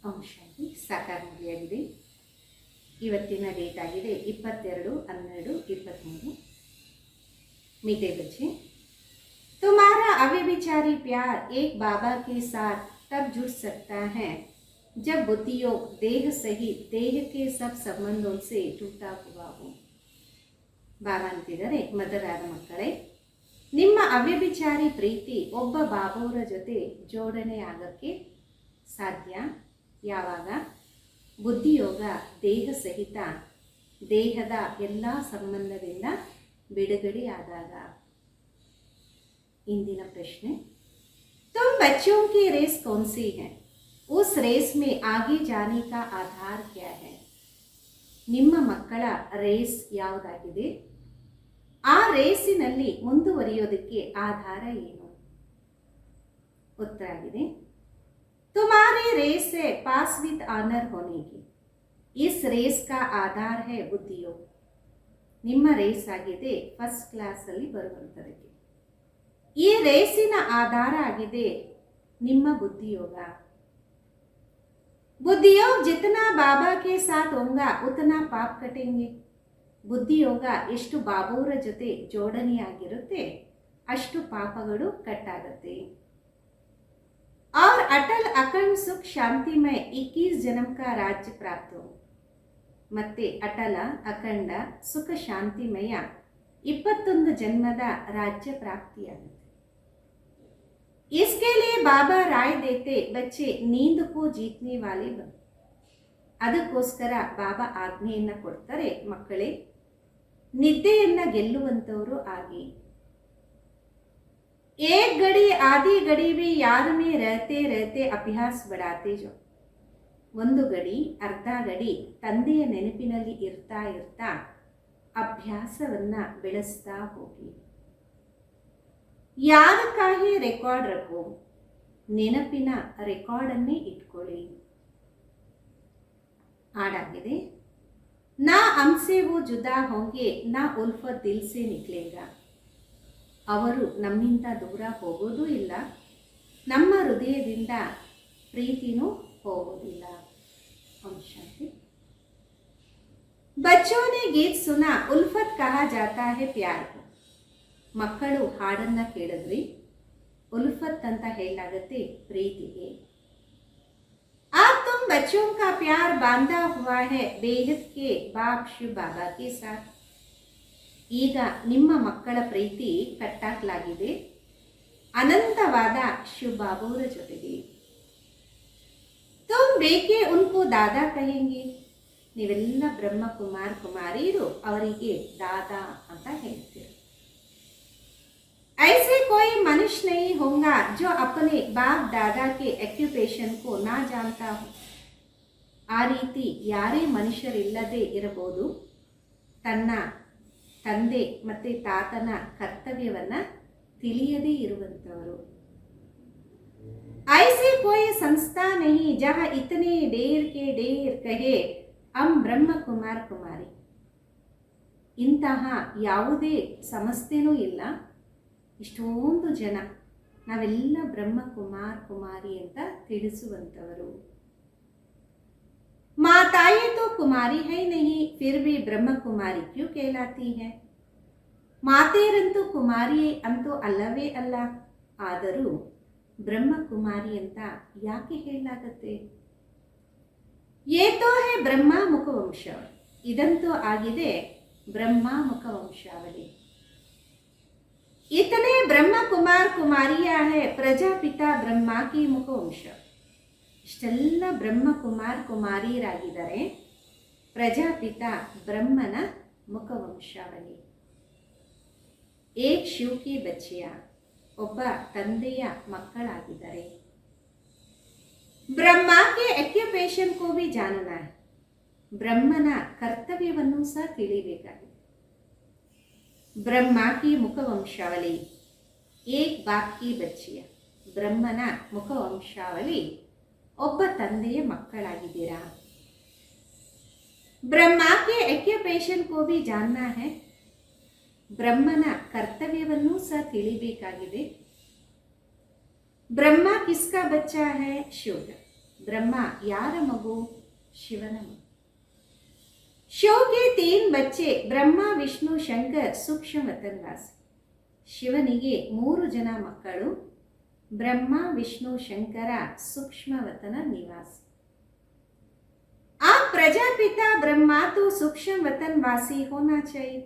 ಅಂಶಾಗಿ ಸಾಕಾರವಾಗಿದೆ. ಇವತ್ತಿನ ಡೇಟ್ ಆಗಿದೆ 22/12/23. मीठे बच्चे, तुम्हारा अव्यभिचारी प्यार एक बाबा के साथ तब जुड़ सकता है जब बुद्धियोग देह सहित देह के सब संबंधों से टूटा हुआ हो. ಬಾಬಾ ಅಂತಿದ್ದಾರೆ, ಮದರಾದ ಮಕ್ಕಳೇ, ನಿಮ್ಮ ಅವ್ಯಭಿಚಾರಿ ಪ್ರೀತಿ ಒಬ್ಬ ಬಾಬಾವರ ಜೊತೆ ಜೋಡಣೆ ಆಗಕ್ಕೆ ಸಾಧ್ಯ ಯಾವಾಗ ಬುದ್ಧಿಯೋಗ ದೇಹ ಸಹಿತ ದೇಹದ ಎಲ್ಲ ಸಂಬಂಧದಿಂದ ಬಿಡುಗಡೆಯಾದಾಗ. ಇಂದಿನ ಪ್ರಶ್ನೆ, तुम बच्चों की रेस कौन सी है? उस रेस में आगे जाने का आधार क्या है? ನಿಮ್ಮ ಮಕ್ಕಳ ರೇಸ್ ಯಾವುದಾಗಿದೆ? ಆ ರೇಸಿನಲ್ಲಿ ಮುಂದುವರಿಯೋದಕ್ಕೆ ಆಧಾರ ಏನು? ಉತ್ತರ ಆಗಿದೆ, तुम्हारी रेस है पास विद ऑनर होने की. इस रेस का आधार है बुद्धियोग. ನಿಮ್ಮ ರೇಸ್ ಆಗಿದೆ ಫಸ್ಟ್ ಕ್ಲಾಸಲ್ಲಿ ಬರುವಂಥದಕ್ಕೆ. ಈ ರೇಸಿನ ಆಧಾರ ಆಗಿದೆ ನಿಮ್ಮ ಬುದ್ಧಿಯೋಗ. बुद्धियोग जितना बाबा के साथ होगा उतना पाप कटेंगे. ಬುದ್ಧಿಯೋಗ ಎಷ್ಟು ಬಾಬಾವರ ಜೊತೆ ಜೋಡಣೆಯಾಗಿರುತ್ತೆ ಅಷ್ಟು ಪಾಪಗಳು ಕಟ್ಟಾಗತ್ತೆ. और अटल अखंड सुख शांतिमय 21 जन्म का राज्य प्राप्त हो. ಮತ್ತೆ ಅಟಲ ಅಖಂಡ ಸುಖ ಶಾಂತಿಮಯ 21 ಜನ್ಮದ ರಾಜ್ಯ ಪ್ರಾಪ್ತಿಯಾಗುತ್ತೆ. इसके लिए बाबा राय देते बच्चे नींद को जीतने वाले बन. ಅದಕ್ಕೋಸ್ಕರ ಬಾಬಾ ಆಜ್ಞೆಯನ್ನ ಕೊಡ್ತಾರೆ, ಮಕ್ಕಳೇ ನಿದ್ದೆಯನ್ನ ಗೆಲ್ಲುವಂತವರು ಆಗಿ. एक घड़ी आधी घड़ी भी याद में रहते रहते अभ्यास बढ़ाते जो. ಒಂದು ಗಡಿ ಅರ್ಧ ಗಡಿ ತಂದೆಯ ನೆನಪಿನಲ್ಲಿ ಇರ್ತಾ ಇರ್ತಾ ಅಭ್ಯಾಸವನ್ನ ಬೆಳೆಸ್ತಾ ಹೋಗಿ. ಯಾದಕ್ಕಾಗಿ ರೆಕಾರ್ಡ್ ರಖೋ, ನೆನಪಿನ ರೆಕಾರ್ಡನ್ನೇ ಇಟ್ಕೊಳ್ಳಿ. ಹಾಡಾಗಿದೆ, ನಾ ಹಮ್ಸೆ ವೋ ಜುದಾ ಹೋಂಗೆ ನಾ ಉಲ್ಫತ್ ದಿಲ್ ಸೆ ನಿಕ್ಲೇಗಾ. ಅವರು ನಮ್ಮಿಂದ ದೂರ ಹೋಗೋದೂ ಇಲ್ಲ, ನಮ್ಮ ಹೃದಯದಿಂದ ಪ್ರೀತಿನೂ ಹೋಗೋದಿಲ್ಲ. ಅಂಶಾಂತಿ. बच्चों ने गीत सुना उल्फत कहा जाता है प्यार को. ಮಕ್ಕಳು ಹಾಡನ್ನ ಕೇಳಿದ್ರಿ, ಉಲ್ಫತ್ ಅಂತ ಹೇಳಲಾಗುತ್ತೆ ಪ್ರೀತಿಗೆ. आज तुम बच्चों का प्यार बांधा हुआ है बेहद के बाप शिव बाबा के साथ. ಈಗ ನಿಮ್ಮ ಮಕ್ಕಳ ಪ್ರೀತಿ ಕಟ್ಟಾಕಲಾಗಿದೆ ಅನಂತವಾದ ಶಿವ ಬಾಬಾವರ ಜೊತೆಗೆ. तुम बेके उनको दादा कहेंगे. ನೀವೆಲ್ಲ ಬ್ರಹ್ಮ ಕುಮಾರ್ ಕುಮಾರಿಯರು ಅವರಿಗೆ ದಾದಾ ಅಂತ ಹೇಳ್ತೀರಿ. ऐसे कोई मनुष्य नहीं होगा जो अपने बाप दादा के ऑक्युपेशन को ना जानता हो. ಆ ರೀತಿ ಯಾರೇ ಮನುಷ್ಯರಿಲ್ಲದೆ ಇರಬಹುದು ತನ್ನ ತಂದೆ ಮತ್ತೆ ತಾತನ ಕರ್ತವ್ಯವನ್ನ ತಿಳಿಯದೇ ಇರುವಂತವರು. ऐसे कोई संस्था नहीं जहां इतने ढेर के ढेर कहे हम ब्रह्म कुमार कुमारी. ಇಂತಹ ಯಾವುದೇ ಸಂಸ್ಥೆನೂ ಇಲ್ಲ, ಇಷ್ಟೊಂದು ಜನ ನಾವೆಲ್ಲ ಬ್ರಹ್ಮ ಕುಮಾರ್ ಕುಮಾರಿ ಅಂತ ತಿಳಿಸುವಂತವರು. माताएं तो कुमारी है नहीं फिर भी ब्रह्म कुमारी क्यों कहलाती है? ಮಾತೆಯರಂತೂ ಕುಮಾರಿ ಅಂತೂ ಅಲ್ಲವೇ ಅಲ್ಲ, ಆದರೂ ಬ್ರಹ್ಮ ಕುಮಾರಿ ಅಂತ ಯಾಕೆ ಹೇಳಲಾಗತ್ತೆ? ये तो है ब्रह्मा मुख वंशावली. ಇದಂತೂ ಆಗಿದೆ ಬ್ರಹ್ಮ ಮುಖ ವಂಶಾವಳಿ. इतने ब्रह्म कुमार कुमारियां है प्रजापिता ब्रह्मा की मुख वंशावली. ಇಷ್ಟೆಲ್ಲ ಬ್ರಹ್ಮ ಕುಮಾರ್ ಕುಮಾರಿಯರಾಗಿದ್ದಾರೆ, ಪ್ರಜಾಪಿತ ಬ್ರಹ್ಮನ ಮುಖ ವಂಶಾವಳಿ. ಏಕ್ ಶಿವ್ ಕಿ ಬಚ್ಚಿಯ, ಒಬ್ಬ ತಂದೆಯ ಮಕ್ಕಳಾಗಿದ್ದಾರೆ. ಬ್ರಹ್ಮಕ್ಕೆ ಆಕ್ಯುಪೇಷನ್ ಕೋ ಭಿ ಜಾನನಾ ಹೈ. ಬ್ರಹ್ಮನ ಕರ್ತವ್ಯವನ್ನು ಸಹ ತಿಳಿಬೇಕಾಗಿದೆ. ಬ್ರಹ್ಮ ಕಿ ಮುಖ ವಂಶಾವಳಿ ಏಕ್ ಬಾಪ್ ಕಿ ಬಚ್ಚಿಯ. ಬ್ರಹ್ಮನ ಮುಖ ವಂಶಾವಳಿ ಒಬ್ಬ ತಂದೆಯ ಮಕ್ಕಳಾಗಿದ್ದೀರಾ. ಬ್ರಹ್ಮಕ್ಕೆ ಆಕ್ಯುಪೇಷನ್ ಕೋ ಭಿ ಜಾನನಾ ಹೈ. ಬ್ರಹ್ಮನ ಕರ್ತವ್ಯವನ್ನೂ ಸಹ ತಿಳಿಬೇಕಾಗಿದೆ. ಬ್ರಹ್ಮ ಕಿಸ್ಕಾ ಬಚ್ಚಾ ಹೈ? ಶಿವ. ಬ್ರಹ್ಮ ಯಾರ ಮಗು? ಶಿವನ ಮಗು. शो के 3 बच्चे ಬ್ರಹ್ಮ ವಿಷ್ಣು ಶಂಕರ್ ಸೂಕ್ಷ್ಮ ವತನ್ವಾಸಿ. ಶಿವನಿಗೆ 3 ಜನ ಮಕ್ಕಳು, ಬ್ರಹ್ಮ ವಿಷ್ಣು ಶಂಕರ ಸೂಕ್ಷ್ಮ ವತನ ನಿವಾಸಿ. ಆ ಪ್ರಜಾಪಿತ ಬ್ರಹ್ಮ तो सूक्ष्म वतनवासी होना चाहिए.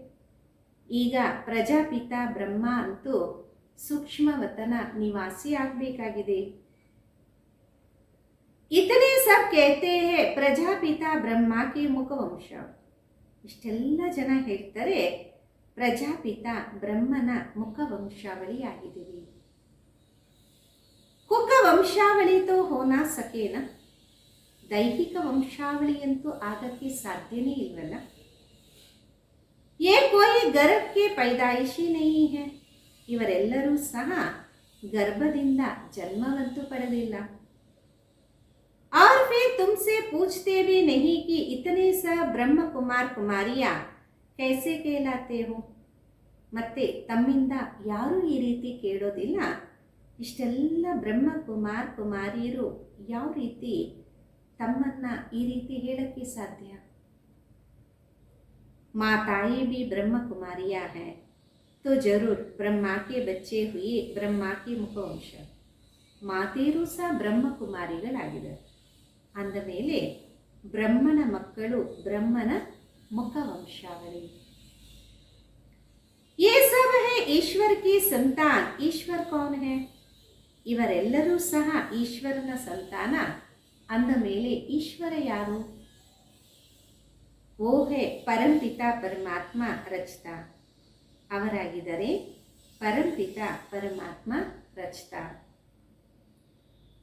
ಈಗ ಪ್ರಜಾಪಿತ ಬ್ರಹ್ಮ ಅಂತೂ ಸೂಕ್ಷ್ಮ ವತನ ನಿವಾಸಿ ಆಗಬೇಕಾಗಿದೆ. इतने सब कहते हैं ಪ್ರಜಾಪಿತ ಬ್ರಹ್ಮ के ಮುಖವಂಶ. ಇಷ್ಟೆಲ್ಲ ಜನ ಹೇಳ್ತಾರೆ ಪ್ರಜಾಪಿತ ಬ್ರಹ್ಮನ ಮುಖವಂಶಾವಳಿ ಆಗಿದ್ದೀವಿ. ಕುಕ ವಂಶಾವಳಿ तो होना सकेನ? ದೈಹಿಕ ವಂಶಾವಳಿ ಅಂತೂ ಆಗಕ್ಕೆ ಸಾಧ್ಯನೇ ಇಲ್ವಲ್ಲ. ये कोई गर्भ के पैदाइशी नहीं है. ಇವರೆಲ್ಲರೂ ಸಹ ಗರ್ಭದಿಂದ ಜನ್ಮವಂತೂ ಪಡೆದಿಲ್ಲ. और फिर तुमसे पूछते भी नहीं कि इतने सब ब्रह्म कुमार कुमारियां कैसे कहलाते हो. ಮತ್ತೆ ತಮ್ಮಿಂದ ಯಾರೂ ಈ ರೀತಿ ಕೇಳೋದಿಲ್ಲ, ಇಷ್ಟೆಲ್ಲ ಬ್ರಹ್ಮ ಕುಮಾರ್ ಕುಮಾರಿಯರು ಯಾವ ರೀತಿ ತಮ್ಮನ್ನ ಈ ರೀತಿ ಹೇಳಕ್ಕೆ ಸಾಧ್ಯ? माताएं भी ब्रह्म कुमारियां हैं तो जरूर ब्रह्मा के बच्चे हुए ब्रह्मा के मुखವಂಶ. ಮಾತೆಯರು ಸಹ ಬ್ರಹ್ಮ ಕುಮಾರಿಗಳಾಗಿದ್ದಾರೆ. ಅಂದ ಮೇಲೆ ಬ್ರಹ್ಮನ ಮಕ್ಕಳು ಬ್ರಹ್ಮನ ಮುಖವಂಶಾವಳಿ. ये सब है ईश्वर की संतान. ईश्वर कौन है? ಇವರೆಲ್ಲರೂ ಸಹ ಈಶ್ವರನ ಸಂತಾನ. ಅಂದ ಮೇಲೆ ಈಶ್ವರ ಯಾರು? वो है परमपिता परमात्मा रचता. ಅವರಾಗಿದ್ದಾರೆ परमपिता परमात्मा रचता.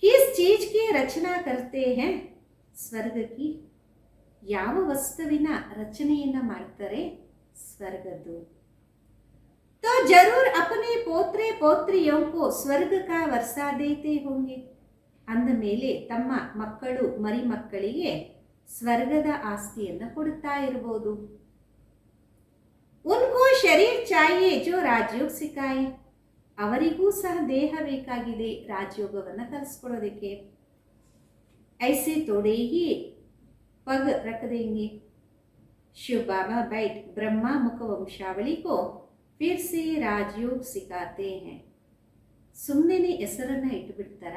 किस चीज की रचना करते हैं? ಸ್ವರ್ಗ की. ಯಾವ ವಸ್ತುವಿನ ರಚನೆಯನ್ನ ಮಾಡ್ತಾರೆ? ಸ್ವರ್ಗದ್ದು. तो जरूर अपने पोत्रे पोत्रियों को स्वर्ग का वर्षा देते होंगे. ಅಂದ ಮೇಲೆ ತಮ್ಮ ಮಕ್ಕಳು ಮರಿ ಮಕ್ಕಳಿಗೆ ಸ್ವರ್ಗದ ಆಸ್ತಿಯನ್ನು ಕೊಡುತ್ತಾ ಇರಬಹುದು. उनको शरीर चाहिए जो राजयोग सिखाए. ಅವರಿಗೂ ಸಹ ದೇಹ ಬೇಕಾಗಿದೆ ರಾಜಯೋಗವನ್ನು ಕಲಿಸ್ಕೊಡೋದಕ್ಕೆ. ऐसे थोड़े ही पग रख देंगे. शिव बाबा बैठ ब्रह्मा मुख वंशावली को फिर से राजयोग सिखाते हैं. ಸುಮ್ಮನೆ ಹೆಸರನ್ನ ಇಟ್ಟುಬಿಡ್ತಾರ?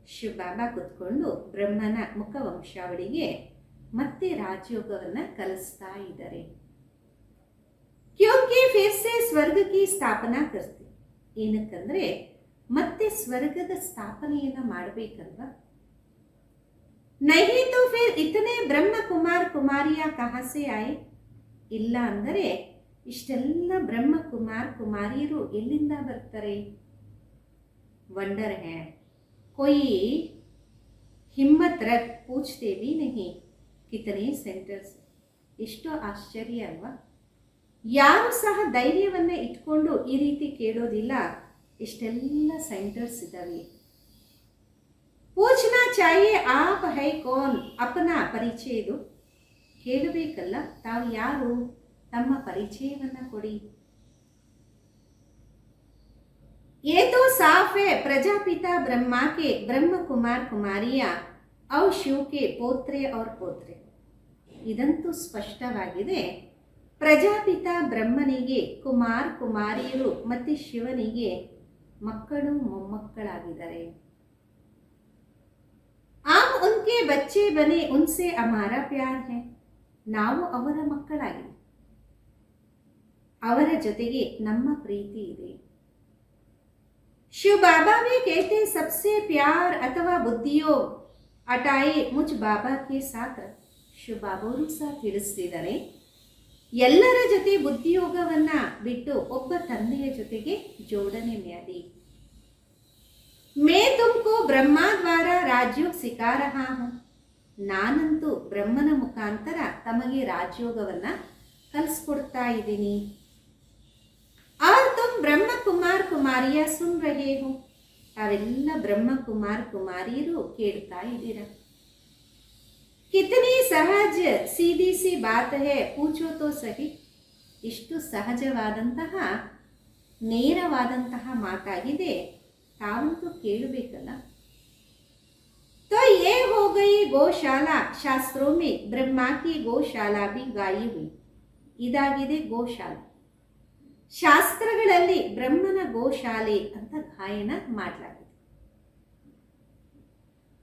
ಶಿವ ಬಾಬಾ ಕುತ್ಕೊಂಡು ಬ್ರಹ್ಮನ ಮುಖವಂಶಾವಳಿಗೆ ಮತ್ತೆ ರಾಜಯೋಗವನ್ನ ಕಲಿಸ್ತಾ ಇದ್ದಾರೆ. क्योंकि फिर से स्वर्ग की स्थापना करते. ಏನಕ್ಕಂದ್ರೆ ಮತ್ತೆ ಸ್ವರ್ಗದ ಸ್ಥಾಪನೆಯನ್ನ ಮಾಡಬೇಕಲ್ವಾ. नहीं तो फिर इतने ब्रह्म कुमार कुमारियां कहां से आए. ಇಲ್ಲ ಅಂದರೆ ಇಷ್ಟೆಲ್ಲ ಬ್ರಹ್ಮ ಕುಮಾರ್ ಕುಮಾರಿಯರು ಎಲ್ಲಿಂದ ಬರ್ತಾರೆ? वंडर है कोई हिम्मत रख पूछते भी नहीं कितने सेंटर्स. ಎಷ್ಟು ಆಶ್ಚರ್ಯ ಅಲ್ವಾ. ಯಾರು ಸಹ ಧೈರ್ಯವನ್ನ ಇಟ್ಕೊಂಡು ಈ ರೀತಿ ಕೇಳೋದಿಲ್ಲ, ಇಷ್ಟೆಲ್ಲ ಸೆಂಟರ್ಸ್ ಇದ್ದಾವೆ. पूछना चाहिए आप है कौन. अपना ಪರಿಚಯ ಇದು ಕೇಳಬೇಕಲ್ಲ, ತಾವು ಯಾರು, ತಮ್ಮ ಪರಿಚಯವನ್ನ ಕೊಡಿ. ये तो साफ है प्रजापिता ब्रह्मा के ब्रह्म कुमार कुमारियां और शिव के ಪೋತ್ರೆ और ಪೋತ್ರೆ. ಇದಂತೂ ಸ್ಪಷ್ಟವಾಗಿದೆ. ಪ್ರಜಾಪಿತ ಬ್ರಹ್ಮನಿಗೆ ಕುಮಾರ್ ಕುಮಾರಿಯರು ಮತ್ತು ಶಿವನಿಗೆ ಮಕ್ಕಳು ಮೊಮ್ಮಕ್ಕಳಾಗಿದ್ದಾರೆ. आप उनके बच्चे बने उनसे हमारा प्यार है. ನಾವು ಅವರ ಮಕ್ಕಳಾಗಿ ಅವರ ಜೊತೆಗೆ ನಮ್ಮ ಪ್ರೀತಿ ಇದೆ. शिव बाबा भी कहते सबसे प्यार अथवा बुद्धियो हटाए मुझ बाबा के साथ. ಶಿವ ಬಾಬಾವರು ಸಹ ತಿಳಿಸ್ತಿದ್ದಾರೆ, ಎಲ್ಲರ ಜೊತೆ ಬುದ್ಧಿಯೋಗವನ್ನ ಬಿಟ್ಟು ಒಬ್ಬ ತಂದೆಯ ಜೊತೆಗೆ ಜೋಡಣೆ ಮಾಡಿ. मैं तुमको ब्रह्मा द्वारा राजयोग सिखा रहा हूं. ನಾನಂತೂ ಬ್ರಹ್ಮನ ಮುಖಾಂತರ ತಮಗೆ ರಾಜಯೋಗವನ್ನ ಕಲಿಸ್ಕೊಡ್ತಾ ಇದ್ದೀನಿ. और तुम ब्रह्म कुमार कुमारियां सुन रहे हो. ತಾವೆಲ್ಲ ಬ್ರಹ್ಮ ಕುಮಾರ್ ಕುಮಾರಿಯರು ಕೇಳ್ತಾ ಇದ್ದೀರಾ. कितनी सहज सीधी सी बात है पूछो तो सही. ಇಷ್ಟು ಸಹಜವಾದಂತಹ ನೇರವಾದಂತಹ ಮಾತಾಗಿದೆ, ತಾವಂತೂ ಕೇಳಬೇಕಲ್ಲ. तो ये हो गई गौशाला. शास्त्रों में ब्रह्मा की गौशाला भी गाई हुई. ಇದಾಗಿದೆ ಗೋಶಾಲೆ. ಶಾಸ್ತ್ರಗಳಲ್ಲಿ ಬ್ರಹ್ಮನ ಗೋಶಾಲೆ ಅಂತ ಗಾಯನ ಮಾಡಲಾಗಿದೆ.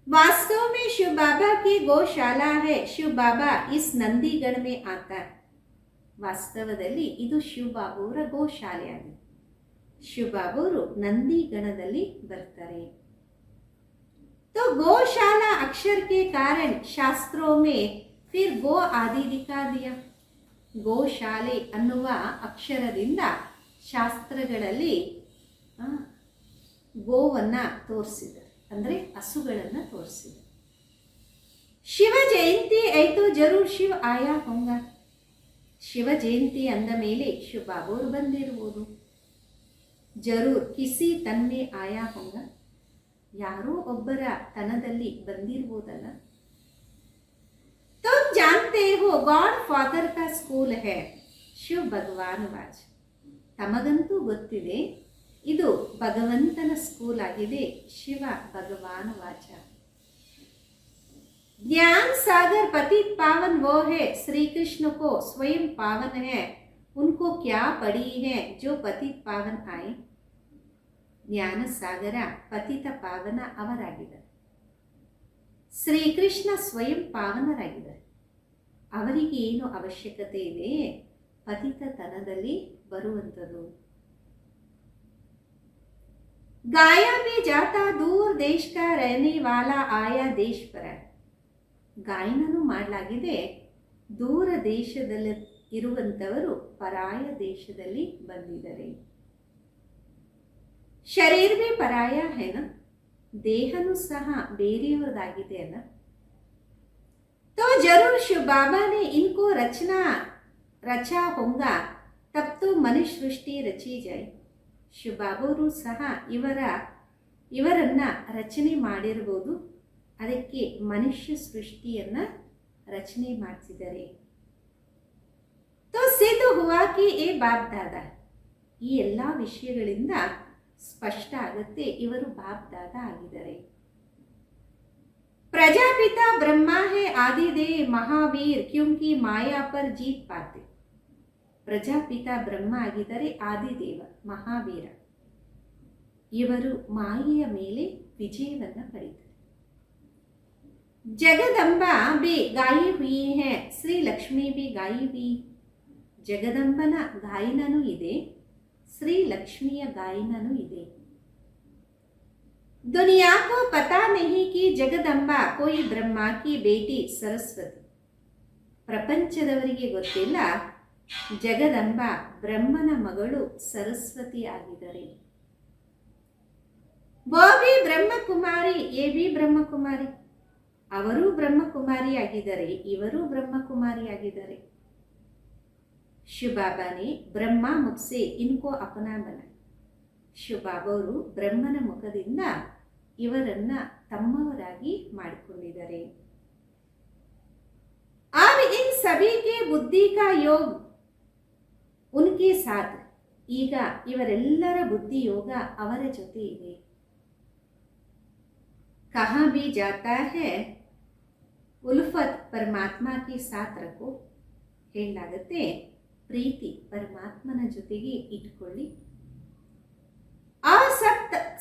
वास्तव में शिव बाबा की गौशाला है. शिव बाबा इस नंदीगण में आता है. ವಾಸ್ತವದಲ್ಲಿ ಇದು ಶಿವಬಾಬುವರ ಗೋಶಾಲೆಯಾಗಿದೆ. ಶಿವಬಾಬುವರು ನಂದಿಗಣದಲ್ಲಿ ಬರ್ತಾರೆ. तो गौशाला अक्षर के कारण शास्त्रों में फिर गो आदि दिखा दिया. ಗೋಶಾಲೆ ಅನ್ನುವ ಅಕ್ಷರದಿಂದ ಶಾಸ್ತ್ರಗಳಲ್ಲಿ ಗೋವನ್ನ ತೋರಿಸಿದ್ದಾರೆ, ಅಂದರೆ ಹಸುಗಳನ್ನು ತೋರಿಸಿದ್ದಾರೆ. ಶಿವ ಜಯಂತಿ ಆಯ್ತು ಜರೂರ್ ಶಿವ ಆಯಾ ಹೋಂಗ. ಶಿವ ಜಯಂತಿ ಅಂದ ಮೇಲೆ ಶಿವ ಬಾಬುವರು ಬಂದಿರುವುದು. ಜರೂರ್ ಕಿಸಿ ತನ್ಮೆ ಆಯಾ ಹೋಂಗ, ಯಾರೋ ಒಬ್ಬರ ತನದಲ್ಲಿ ಬಂದಿರುವುದಲ್ಲ. तुम जानते हो गॉड फादर का स्कूल है. ಶಿವ ಭಗವಾನ್ ವಾಚ್. ತಮಗಂತೂ ಗೊತ್ತಿದೆ ಇದು ಭಗವಂತನ ಸ್ಕೂಲ್ ಆಗಿದೆ. ಶಿವ ಭಗವಾನ್ ವಾಚ. ज्ञान सागर पतित पावन वो है. श्री कृष्ण को स्वयं पावन है. उनको क्या पड़ी है जो पतित पावन आए. ಜ್ಞಾನ ಸಾಗರ ಪತಿತ ಪಾವನ ಅವರಾಗಿದ್ದಾರೆ. ಶ್ರೀಕೃಷ್ಣ ಸ್ವಯಂ ಪಾವನರಾಗಿದ್ದಾರೆ. ಅವರಿಗೆ ಏನು ಅವಶ್ಯಕತೆ ಇದೆ ಪತಿತತನದಲ್ಲಿ ಬರುವಂಥದ್ದು. गाया भी जाता दूर देश का रहने वाला आया देश पर. ಗಾಯನನು ಮಾಡಲಾಗಿದೆ. ದೂರ ದೇಶದಲ್ಲಿ ಇರುವಂಥವರು ಪರಾಯ ದೇಶದಲ್ಲಿ ಬಂದಿದ್ದಾರೆ. ಶರೀರ भी पराया है ना. ದೇಹನೂ ಸಹ ಬೇರೆಯವರದಾಗಿದೆ ಅಲ್ಲ. तो जरूर शिव बाबा ने इनको रचा होगा. तब तो मनुष्य सृष्टि रची जाए. ಶಿವ ಬಾಬಾವರು ಸಹ ಇವರನ್ನ ರಚನೆ ಮಾಡಿರಬಹುದು. ಅದಕ್ಕೆ ಮನುಷ್ಯ ಸೃಷ್ಟಿಯನ್ನ ರಚನೆ ಮಾಡಿಸಿದ್ದಾರೆ. तो सिद्ध हुआ कि ये बाप दादा. ಈ ಎಲ್ಲ ವಿಷಯಗಳಿಂದ ಸ್ಪಷ್ಟ ಆಗುತ್ತೆ ಇವರು ಬಾಪ್ ದಾದಾ ಆಗಿದ್ದಾರೆ. प्रजापिता ब्रह्मा है आदिदेव महावीर क्योंकि माया पर जीत पाते. ಪ್ರಜಾಪಿತ ಬ್ರಹ್ಮ ಆಗಿದ್ದಾರೆ, ಆದಿದೇವ ಮಹಾವೀರ. ಇವರು ಮಾಯೆಯ ಮೇಲೆ ವಿಜಯವನ್ನು ಪಡೆದರು. ಜಗದಂಬಾ भी गाई हुई है. ಶ್ರೀ ಲಕ್ಷ್ಮಿ भी गाई हुई. ಜಗದಂಬನ ಗಾಯನನೂ ಇದೆ, ಶ್ರೀ ಲಕ್ಷ್ಮಿಯ ಗಾಯನನೂ ಇದೆ. दुनिया को पता नहीं कि जगदंबा कोई ब्रह्मा की बेटी सरस्वती. ಪ್ರಪಂಚದವರಿಗೆ ಗೊತ್ತಿಲ್ಲ ಜಗದಂಬ ಬ್ರಹ್ಮನ ಮಗಳು ಸರಸ್ವತಿ ಆಗಿದ್ದಾರೆ. वो भी ಬ್ರಹ್ಮಕುಮಾರಿ, ये भी ಬ್ರಹ್ಮಕುಮಾರಿ. ಅವರು ಬ್ರಹ್ಮಕುಮಾರಿ ಆಗಿದ್ದಾರೆ, ಇವರು ಬ್ರಹ್ಮಕುಮಾರಿ ಆಗಿದ್ದಾರೆ. ಶಿವ ಬಾಬಾನೇ ಬ್ರಹ್ಮ ಮುಖ से इनको अपना बना. ಶಿವ ಬಾಬಾವರು ಬ್ರಹ್ಮನ ಮುಖದಿಂದ ಇವರನ್ನ ತಮ್ಮವರಾಗಿ ಮಾಡಿಕೊಂಡಿದ್ದಾರೆ. अब इन सभी के बुद्धि का योग उनके साथ. ಈಗ ಇವರೆಲ್ಲರ ಬುದ್ಧಿ ಯೋಗ ಅವರ ಜೊತೆ ಇದೆ. कहाँ भी जाता है उल्फत परमात्मा के साथ रखो. ಹೇಳಲಾಗುತ್ತೆ ಪ್ರೀತಿ ಪರಮಾತ್ಮನ ಜೊತೆಗೆ ಇಟ್ಕೊಳ್ಳಿ. ಆ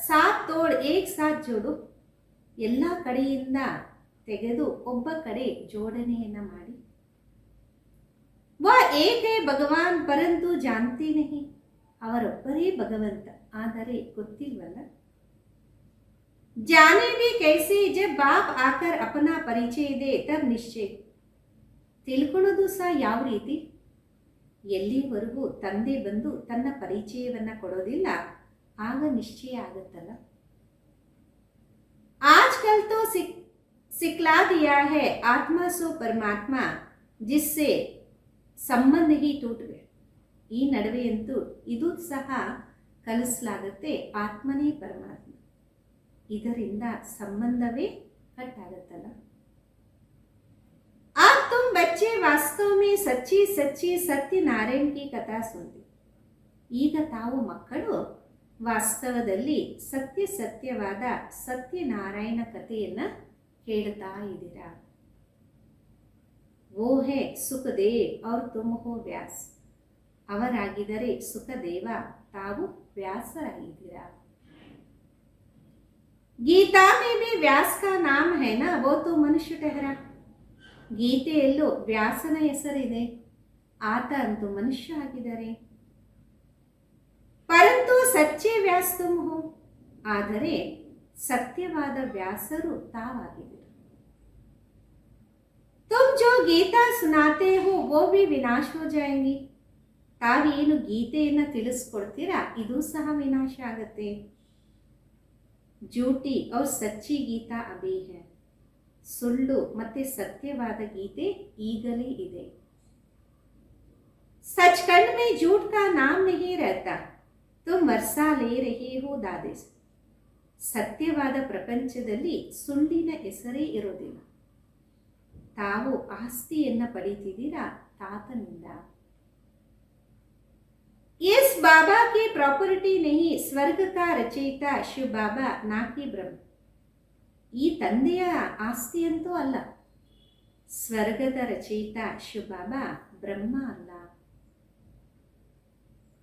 ಸಾತ್ ತೋಡ್ ಏಕ್ ಸಾತ್ ಜೋಡು. ಎಲ್ಲ ಕಡೆಯಿಂದ ತೆಗೆದು ಒಬ್ಬ ಕಡೆ ಜೋಡಣೆಯನ್ನು ಮಾಡಿ. ವ ಏಕ ಭಗವಾನ್ ಪರಂತು ಜಾನ್ತಿ ನಹಿ. ಅವರೊಬ್ಬರೇ ಭಗವಂತ, ಆದರೆ ಗೊತ್ತಿಲ್ವಲ್ಲ. ಜಾನೆ भी कैसे जब बाप आकर अपना परिचय दे तब निश्चय. ತಿಳ್ಕೊಳ್ಳೋದು ಸಹ ಯಾವ ರೀತಿ, ಎಲ್ಲಿವರೆಗೂ ತಂದೆ ಬಂದು ತನ್ನ ಪರಿಚಯವನ್ನು ಕೊಡೋದಿಲ್ಲ ಆಗ ನಿಶ್ಚಯ ಆಗುತ್ತಲ್ಲ. आजकल तो सिखला दिया है आत्मा सो परमात्मा जिससे ಸಂಬಂಧ ही टूट गए. ಈ ನಡುವೆಯಂತೂ ಇದು ಸಹ ಕಲಿಸಲಾಗುತ್ತೆ ಆತ್ಮನೇ ಪರಮಾತ್ಮ, ಇದರಿಂದ ಸಂಬಂಧವೇ ಕಟ್ಟಾಗುತ್ತಲ್ಲ. अब तुम बच्चे वास्तव में सच्ची सच्ची सत्यनारायण की कथा सुनते. ಈಗ ತಾವು ಮಕ್ಕಳು ವಾಸ್ತವದಲ್ಲಿ ಸತ್ಯವಾದ ಸತ್ಯನಾರಾಯಣ ಕಥೆಯನ್ನು ಕೇಳ್ತಾ ಇದ್ದೀರಾ. वो है सुखदेव और तुम हो व्यास. ಅವರಾಗಿದ್ದರೆ ಸುಖದೇವ, ತಾವು ವ್ಯಾಸರಾಗಿದ್ದೀರಾ. ಗೀತಾ में भी व्यास का नाम है ना, वो तो मनुष्य ठहरा. ಗೀತೆಯಲ್ಲೂ ವ್ಯಾಸನ ಹೆಸರಿದೆ, ಆತ ಅಂತೂ ಮನುಷ್ಯ ಆಗಿದ್ದಾರೆ. ಪರಂತು ಸಚ್ಚೆ ವ್ಯಾಸ ತುಮ್ ಹೋ, ಆದರೆ ಸತ್ಯವಾದ ವ್ಯಾಸರು ತಾವಾಗಿದ್ದೀರಿ. ತುಮ್ ಜೋ ಗೀತಾ ಸುನಾತೆ ಹೋ ವೋ ಭಿ ವಿನಾಶ ಹೋ ಜಾಯೇಂಗಿ. ತಾವೇನು ಗೀತೆಯನ್ನು ತಿಳಿಸ್ಕೊಡ್ತೀರಾ ಇದು ಸಹ ವಿನಾಶ ಆಗತ್ತೆ. ಜೂಟಿ और ಸಚ್ಚಿ ಗೀತಾ ಅಭಿ ಹೈ. ಸುಳ್ಳು ಮತ್ತೆ ಸತ್ಯವಾದ ಗೀತೆ ಈಗಲೇ ಇದೆ. सचखंड में झूठ का नाम नहीं रहता, तुम वर्षा ले रहे हो दादे. ಸತ್ಯವಾದ ಪ್ರಪಂಚದಲ್ಲಿ ಸುಳ್ಳಿನ ಹೆಸರೇ ಇರೋದಿಲ್ಲ. ತಾವು ಆಸ್ತಿಯನ್ನು ಪಡೀತಿದ್ದೀರಾ ತಾತನಿಂದ. इस बाबा की प्रॉपर्टी नहीं, स्वर्ग का रचयिता शिव बाबा ना कि ब्रह्म. ಈ ತಂದೆಯ ಆಸ್ತಿ ಅಂತೂ ಅಲ್ಲ, ಸ್ವರ್ಗದ ರಚಯಿತ ಶಿವ ಬಾಬಾ ಬ್ರಹ್ಮ ಅಲ್ಲ.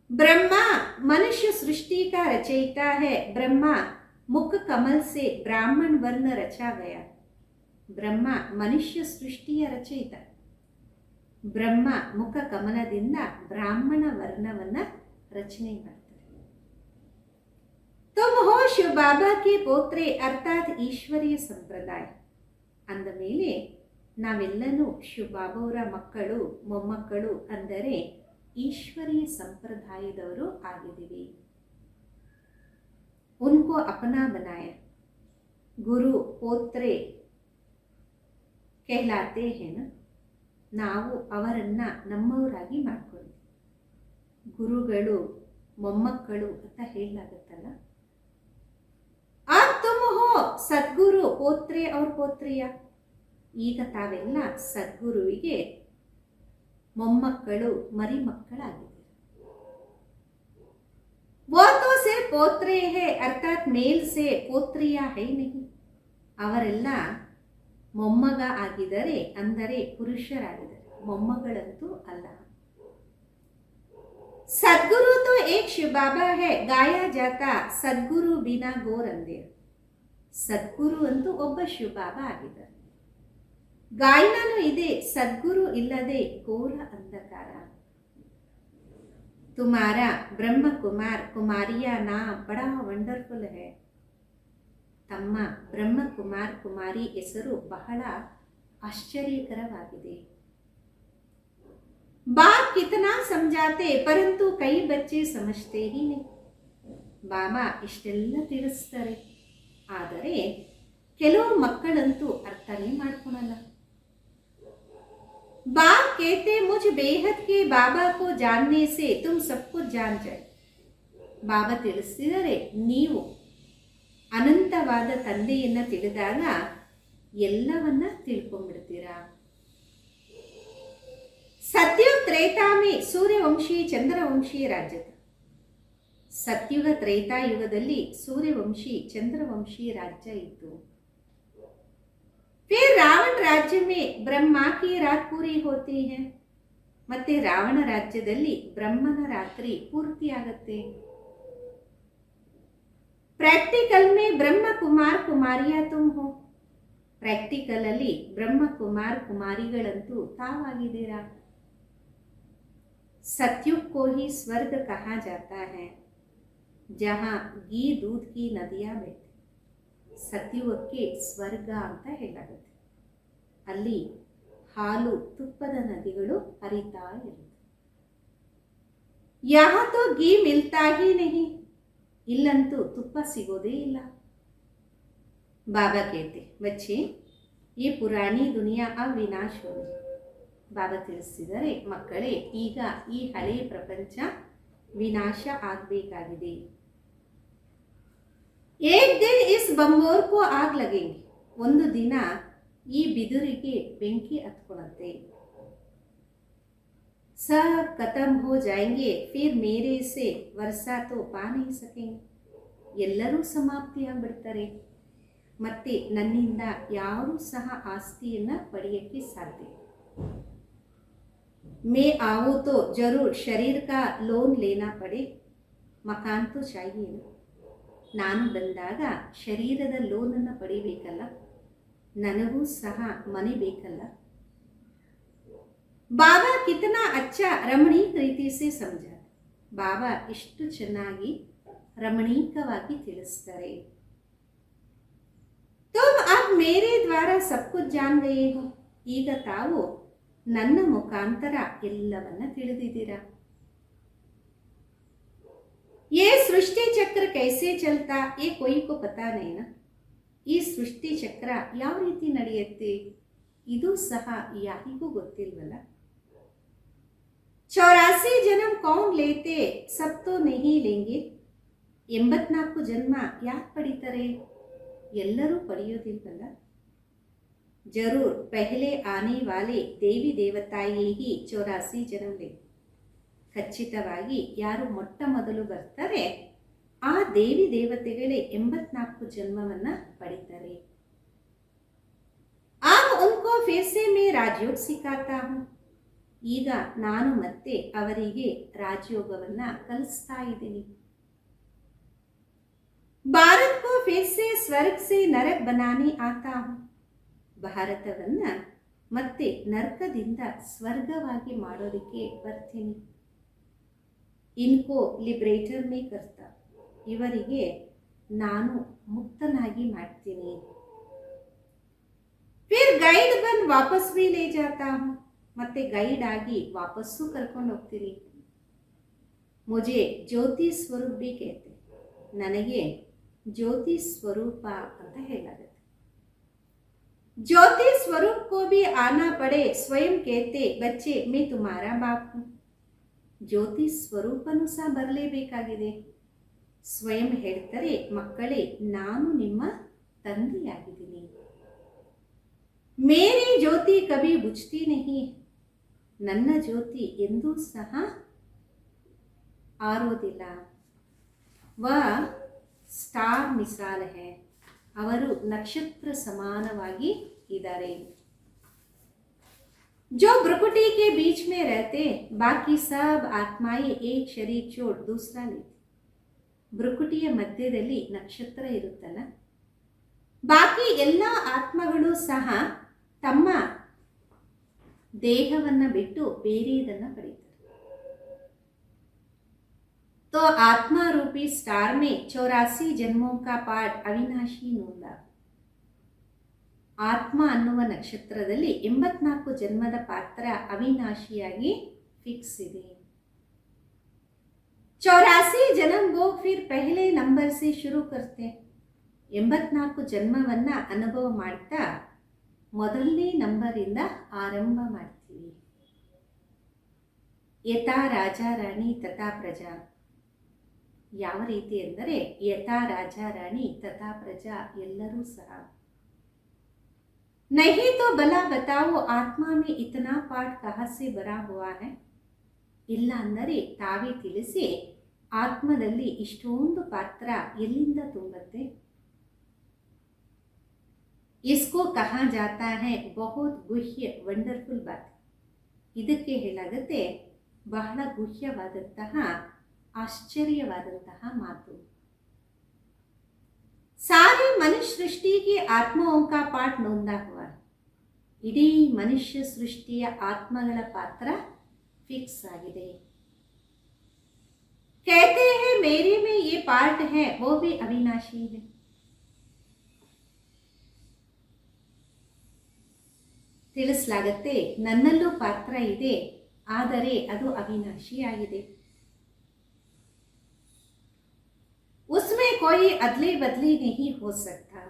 ब्रह्मा मनुष्य सृष्टि का रचयिता है. ब्रह्मा मुख कमल से ब्राह्मण वर्ण रचा गया. ಬ್ರಹ್ಮ ಮನುಷ್ಯ ಸೃಷ್ಟಿಯ ರಚಯಿತ. ಬ್ರಹ್ಮ ಮುಖ ಕಮಲದಿಂದ ಬ್ರಾಹ್ಮಣ ವರ್ಣವನ್ನ ರಚನೆ ಮಾಡ್ತಾರೆ. ತುಮ್ ಹೋ ಶಿವ ಬಾಬಾ ಕೆ ಪೋತ್ರೆ ಅರ್ಥಾತ್ ಈಶ್ವರೀಯ ಸಂಪ್ರದಾಯ. ಅಂದ ಮೇಲೆ ನಾವೆಲ್ಲನೂ ಶಿವ ಬಾಬಾವರ ಮಕ್ಕಳು, ಮೊಮ್ಮಕ್ಕಳು, ಅಂದರೆ ಈಶ್ವರೀಯ ಸಂಪ್ರದಾಯದವರು ಆಗಿದ್ದೀವಿ. ಉನ್ಕೋ ಅಪನಾ ಬನಾಯ. ಗುರು ಪೋತ್ರೆ कहलाते हैं ना. ನಾವು ಅವರನ್ನ ನಮ್ಮವರಾಗಿ ಮಾಡ್ಕೊಳ್ಳಿ. ಗುರುಗಳು ಮೊಮ್ಮಕ್ಕಳು ಅಂತ ಹೇಳಲಾಗುತ್ತಲ್ಲ. अब तुम हो ಸದ್ಗುರು ಪೋತ್ರೆ और ಪೋತ್ರಿಯ. ಈಗ ತಾವೆಲ್ಲ ಸದ್ಗುರುವಿಗೆ ಮೊಮ್ಮಕ್ಕಳು, ಮರಿಮಕ್ಕಳಾಗಿದ್ದೀರಿ. वो तो सिर्फ पोत्रे है अर्थात मेल से पोत्रिया है नहीं. ಅವರೆಲ್ಲ ಮೊಮ್ಮಗ ಆಗಿದ್ದಾರೆ, ಅಂದರೆ ಪುರುಷರಾಗಿದ್ದಾರೆ, ಮೊಮ್ಮಗಳಂತೂ ಅಲ್ಲ. ಸದ್ಗುರು तो एक शिव बाबा है, गाया जाता सद्गुरु बिना घोर अंधेर. ಸದ್ಗುರು ಅಂತೂ ಒಬ್ಬ ಶಿವ ಬಾಬಾ ಆಗಿದ್ದಾರೆ. ಗಾಯನೂ ಇದೆ, ಸದ್ಗುರು ಇಲ್ಲದೆ ಘೋರ ಅಂಧಕಾರ. तुम्हारा ब्रह्म कुमार कुमारिया नाम बड़ा वंडरफुल है. ತಮ್ಮ ಬ್ರಹ್ಮಕುಮಾರ್ ಕುಮಾರಿ ಹೆಸರು ಬಹಳ ಆಶ್ಚರ್ಯಕರವಾಗಿದೆ. बाप कितना समझाते परंतु कई बच्चे समझते ही नहीं. ಬಾಬಾ ಇಷ್ಟೆಲ್ಲ ತಿಳಿಸ್ತಾರೆ, ಆದರೆ ಕೆಲವು ಮಕ್ಕಳಂತೂ ಅರ್ಥನೇ ಮಾಡ್ಕೊಳಲ್ಲ. बाप कहते मुझ बेहद के बाबा को जानने से तुम सब कुछ जान जाए. ಬಾಬಾ ತಿಳಿಸಿದರೆ ನೀವು ಅನಂತವಾದ ತಂದೆಯನ್ನು ತಿಳಿದಾಗ ಎಲ್ಲವನ್ನ ತಿಳ್ಕೊಂಡ್ಬಿಡ್ತೀರಾ. ಸತ್ಯುಗ ತ್ರೇತಾ ಮೇ ಸೂರ್ಯವಂಶಿ ಚಂದ್ರವಂಶಿ ರಾಜ್ಯ. ಸತ್ಯುಗ ತ್ರೇತಾಯುಗದಲ್ಲಿ ಸೂರ್ಯವಂಶಿ ಚಂದ್ರವಂಶಿ ರಾಜ್ಯ ಇತ್ತು. फिर रावण राज्य में ब्रह्मा की रात पूरी होती है. ಮತ್ತೆ ರಾವಣ ರಾಜ್ಯದಲ್ಲಿ ಬ್ರಹ್ಮನ ರಾತ್ರಿ ಪೂರ್ತಿಯಾಗತ್ತೆ. प्रैक्टिकल में ब्रह्म कुमार कुमारिया तुम हो. प्रैक्टिकल ಅಲ್ಲಿ ಬ್ರಹ್ಮ ಕುಮಾರ್ ಕುಮಾರಿಗಳಂತೂ ತಾವಾಗಿದ್ದೀರಾ. सत्युग को ही स्वर्ग कहा जाता है जहाँ घी दूध की नदियाँ बहती. ಸತ್ಯುಗಕ್ಕೆ ಸ್ವರ್ಗ ಅಂತ ಹೇಳಲಾಗುತ್ತೆ. ಅಲ್ಲಿ ಹಾಲು ತುಪ್ಪದ ನದಿಗಳು ಹರಿತಾ ಇರುತ್ತೆ. यहाँ तो घी मिलता ही नहीं. ಇಲ್ಲಂತೂ ತುಪ್ಪ ಸಿಗೋದೇ ಇಲ್ಲ. ಬಾಬಾ ಕೇಳ್ತೆ ಬಚ್ಚೆ ಈ ಪುರಾಣಿ ದುನಿಯಾ ಅವಿನಾಶ ಹೋಗಿ. ಬಾಬಾ ತಿಳಿಸಿದರೆ ಮಕ್ಕಳೇ, ಈಗ ಈ ಹಳೆಯ ಪ್ರಪಂಚ ವಿನಾಶ ಆಗಬೇಕಾಗಿದೆ. ಏಕ್ ದಿನ ಇಸ್ ಬಂಬೋರ್ ಕೋ ಆಗ್ ಲಗೇಂಗೆ. ಒಂದು ದಿನ ಈ ಬಿದುರಿಗೆ ಬೆಂಕಿ ಹತ್ಕೊಳ್ಳುತ್ತೆ. सब खत्म हो जाएंगे फिर मेरे से वर्षा तो पा नहीं सकेंगे. ಎಲ್ಲರೂ ಸಮಾಪ್ತಿಯಾಗ್ಬಿಡ್ತಾರೆ, ಮತ್ತು ನನ್ನಿಂದ ಯಾರೂ ಸಹ ಆಸ್ತಿಯನ್ನು ಪಡೆಯೋಕ್ಕೆ ಸಾಧ್ಯ. मैं आऊँ तो जरूर शरीर का लोन लेना पड़े, मकान तो चाहिए ना. ನಾನು ಬಂದಾಗ ಶರೀರದ ಲೋನನ್ನು ಪಡಿಬೇಕಲ್ಲ, ನನಗೂ ಸಹ ಮನೆ ಬೇಕಲ್ಲ. ಬಾಬಾ ಕಿತನಾ ಅಚ್ಚಾ ರಮಣೀಕ ರೀತಿ ಸೆ ಸಮಜಾ. ಬಾಬಾ ಎಷ್ಟು ಚೆನ್ನಾಗಿ ರಮಣೀಕವಾಗಿ ತಿಳಿಸ್ತಾರೆ. ತುಮ್ ಅಬ್ ಮೇರೆ ದ್ವಾರ ಸಬ್ ಕುಚ್ ಜಾನ್ ಗಯೇ ಹೋ. ಈಗ ತಾವು ನನ್ನ ಮುಖಾಂತರ ಎಲ್ಲವನ್ನ ತಿಳಿದಿದ್ದೀರಾ. ये सृष्टि चक्र कैसे चलता ये कोई को पता नहीं ना. ಈ ಸೃಷ್ಟಿ ಚಕ್ರ ಯಾವ ರೀತಿ ನಡೆಯುತ್ತೆ ಇದು ಸಹ ಯಾರಿಗೂ ಗೊತ್ತಿಲ್ವಲ್ಲ. 84 ಜನ್ಮ ಕೌನ್ ಲೇತೆ ಸಬ್ ತೋ ನಹಿ ಲೇಂಗೆ. 84 ಜನ್ಮ ಯಾಕೆ ಪಡಿತಾರೆ, ಎಲ್ಲರೂ ಪಡೆಯೋದಿಲ್ವಲ್ಲ. जरूर पहले आने वाले देवी देवताये ही 84 जन्म ले. ಖಚಿತವಾಗಿ ಯಾರು ಮೊಟ್ಟ ಮೊದಲು ಬರ್ತಾರೆ ಆ ದೇವಿ ದೇವತೆಗಳೇ 84 ಜನ್ಮವನ್ನು ಪಡಿತಾರೆ. ಆಗ ಉನ್ಕೋ ಫಿರ್ ಸೆ ಮೇ ರಾಜಯೋಗ ಸಿಖಾತಾ ಹೂಂ. ಈಗ ನಾನು ಮತ್ತೆ ಅವರಿಗೆ ರಾಜಯೋಗವನ್ನ ಕಲಿಸ್ತಾ ಇದ್ದೀನಿ. ಭಾರತ್ ಕೋ ಫಿರ್ ಸೆ ಸ್ವರ್ಗ ಸೆ ನರಕ ಬನಾನೆ ಆತಾ ಹೂಂ. ಭಾರತವನ್ನ ಮತ್ತೆ ನರಕದಿಂದ ಸ್ವರ್ಗವಾಗಿ ಮಾಡೋದಕ್ಕೆ ಬರ್ತೀನಿ. ಇನ್ಕೋ ಲಿಬ್ರೇಟರ್ ಮೇ ಕರ್ತಾ. ಇವರಿಗೆ ನಾನು ಮುಕ್ತನಾಗಿ ಮಾಡ್ತೀನಿ. ಫಿರ್ ಗೈಡ್ ಬನ್ ವಾಪಸ್ ಭಿ ಲೇ ಜಾತಾ ಹೂಂ. ಮತ್ತೆ ಗೈಡ್ ಆಗಿ ವಾಪಸ್ಸು ಕರ್ಕೊಂಡು ಹೋಗ್ತೀನಿ. ಮುಜೆ ಜ್ಯೋತಿ ಸ್ವರೂಪ ಭಿ ಕೇತೆ. ನನಗೆ ಜ್ಯೋತಿ ಸ್ವರೂಪ ಅಂತ ಹೇಳಲಾಗುತ್ತೆ. ज्योति स्वरूप को भी आना पड़े, स्वयं कहते बच्चे मैं तुम्हारा बाप हूँ. ಜ್ಯೋತಿ ಸ್ವರೂಪನು ಸಹ ಬರಲೇಬೇಕಾಗಿದೆ. ಸ್ವಯಂ ಹೇಳ್ತಾರೆ ಮಕ್ಕಳೇ ನಾನು ನಿಮ್ಮ ತಂದೆಯಾಗಿದ್ದೀನಿ. ಮೇರಿ ಜ್ಯೋತಿ ಕಭಿ ಬುಜ್ತಿ ನಹಿ. ನನ್ನ ಜ್ಯೋತಿ ಎಂದೂ ಸಹ ಆರೋದಿಲ್ಲ. ವ ಸ್ಟಾರ್ ಮಿಸಾಲ್ ಹೈ. ಅವರು ನಕ್ಷತ್ರ ಸಮಾನವಾಗಿ ಇದ್ದಾರೆ. जो ब्रुकुटी के बीच में रहते बाकी सब आत्माएं एक शरीर छोड़ दूसरा लेते. ಬ್ರುಕುಟಿಯ ಮಧ್ಯದಲ್ಲಿ ನಕ್ಷತ್ರ ಇರುತ್ತಲ್ಲ, ಬಾಕಿ ಎಲ್ಲ ಆತ್ಮಗಳು ಸಹ ತಮ್ಮ ದೇಹವನ್ನ ಬಿಟ್ಟು ಬೇರೆಯದನ್ನ ಪಡೆಯುತ್ತಾರೆ. तो आत्मा रूपी स्टार में 84 जन्मों का पाठ अविनाशी नोंदा. ಆತ್ಮ ಅನ್ನುವ ನಕ್ಷತ್ರದಲ್ಲಿ 84 ಜನ್ಮದ ಪಾತ್ರ ಅವಿನಾಶಿಯಾಗಿ ಫಿಕ್ಸ್ ಇದೆ. 84 जन्म वो फिर पहले नंबर से शुरू करते. 84 ಜನ್ಮವನ್ನ ಅನುಭವ ಮಾಡ್ತಾ ಮೊದಲನೇ ನಂಬರಿಂದ ಆರಂಭ ಮಾಡ್ತೀವಿ. ಯಥಾ ರಾಜ ರಾಣಿ ತಥಾ ಪ್ರಜಾ. ಯಾವ ರೀತಿ ಎಂದರೆ ಯಥಾ ರಾಜ ರಾಣಿ ತಥಾ ಪ್ರಜಾ ಎಲ್ಲರೂ ಸಹ. नहीं तो भला बताओ आत्मा में इतना पाठ कहाँ से भरा हुआ है. ಇಲ್ಲ ಅಂದರೆ ತಾವೇ ತಿಳಿಸಿ ಆತ್ಮದಲ್ಲಿ ಇಷ್ಟೊಂದು ಪಾತ್ರ ಎಲ್ಲಿಂದ ತುಂಬುತ್ತೆ. इसको कहा जाता है बहुत गुह्य ವಂಡರ್ಫುಲ್ ಬಾತ್. ಇದಕ್ಕೆ ಹೇಳಾಗುತ್ತೆ ಬಹಳ ಗುಹ್ಯವಾದಂತಹ ಆಶ್ಚರ್ಯವಾದಂತಹ ಮಾತು. सारे मनुष्य सृष्टि की आत्माओं का पाठ नोंदा हुआ. ಇಡೀ ಮನುಷ್ಯ ಸೃಷ್ಟಿಯ ಆತ್ಮಗಳ ಪಾತ್ರ ಫಿಕ್ಸ್ ಆಗಿದೆ. कहते हैं मेरे में ये पार्ट है वो भी अविनाशी है. ತಿಳಿಸಲಾಗುತ್ತೆ ನನ್ನಲ್ಲೂ ಪಾತ್ರ ಇದೆ, ಆದರೆ ಅದು ಅವಿನಾಶಿಯಾಗಿದೆ. उसमें कोई अदले बदली नहीं हो सकता.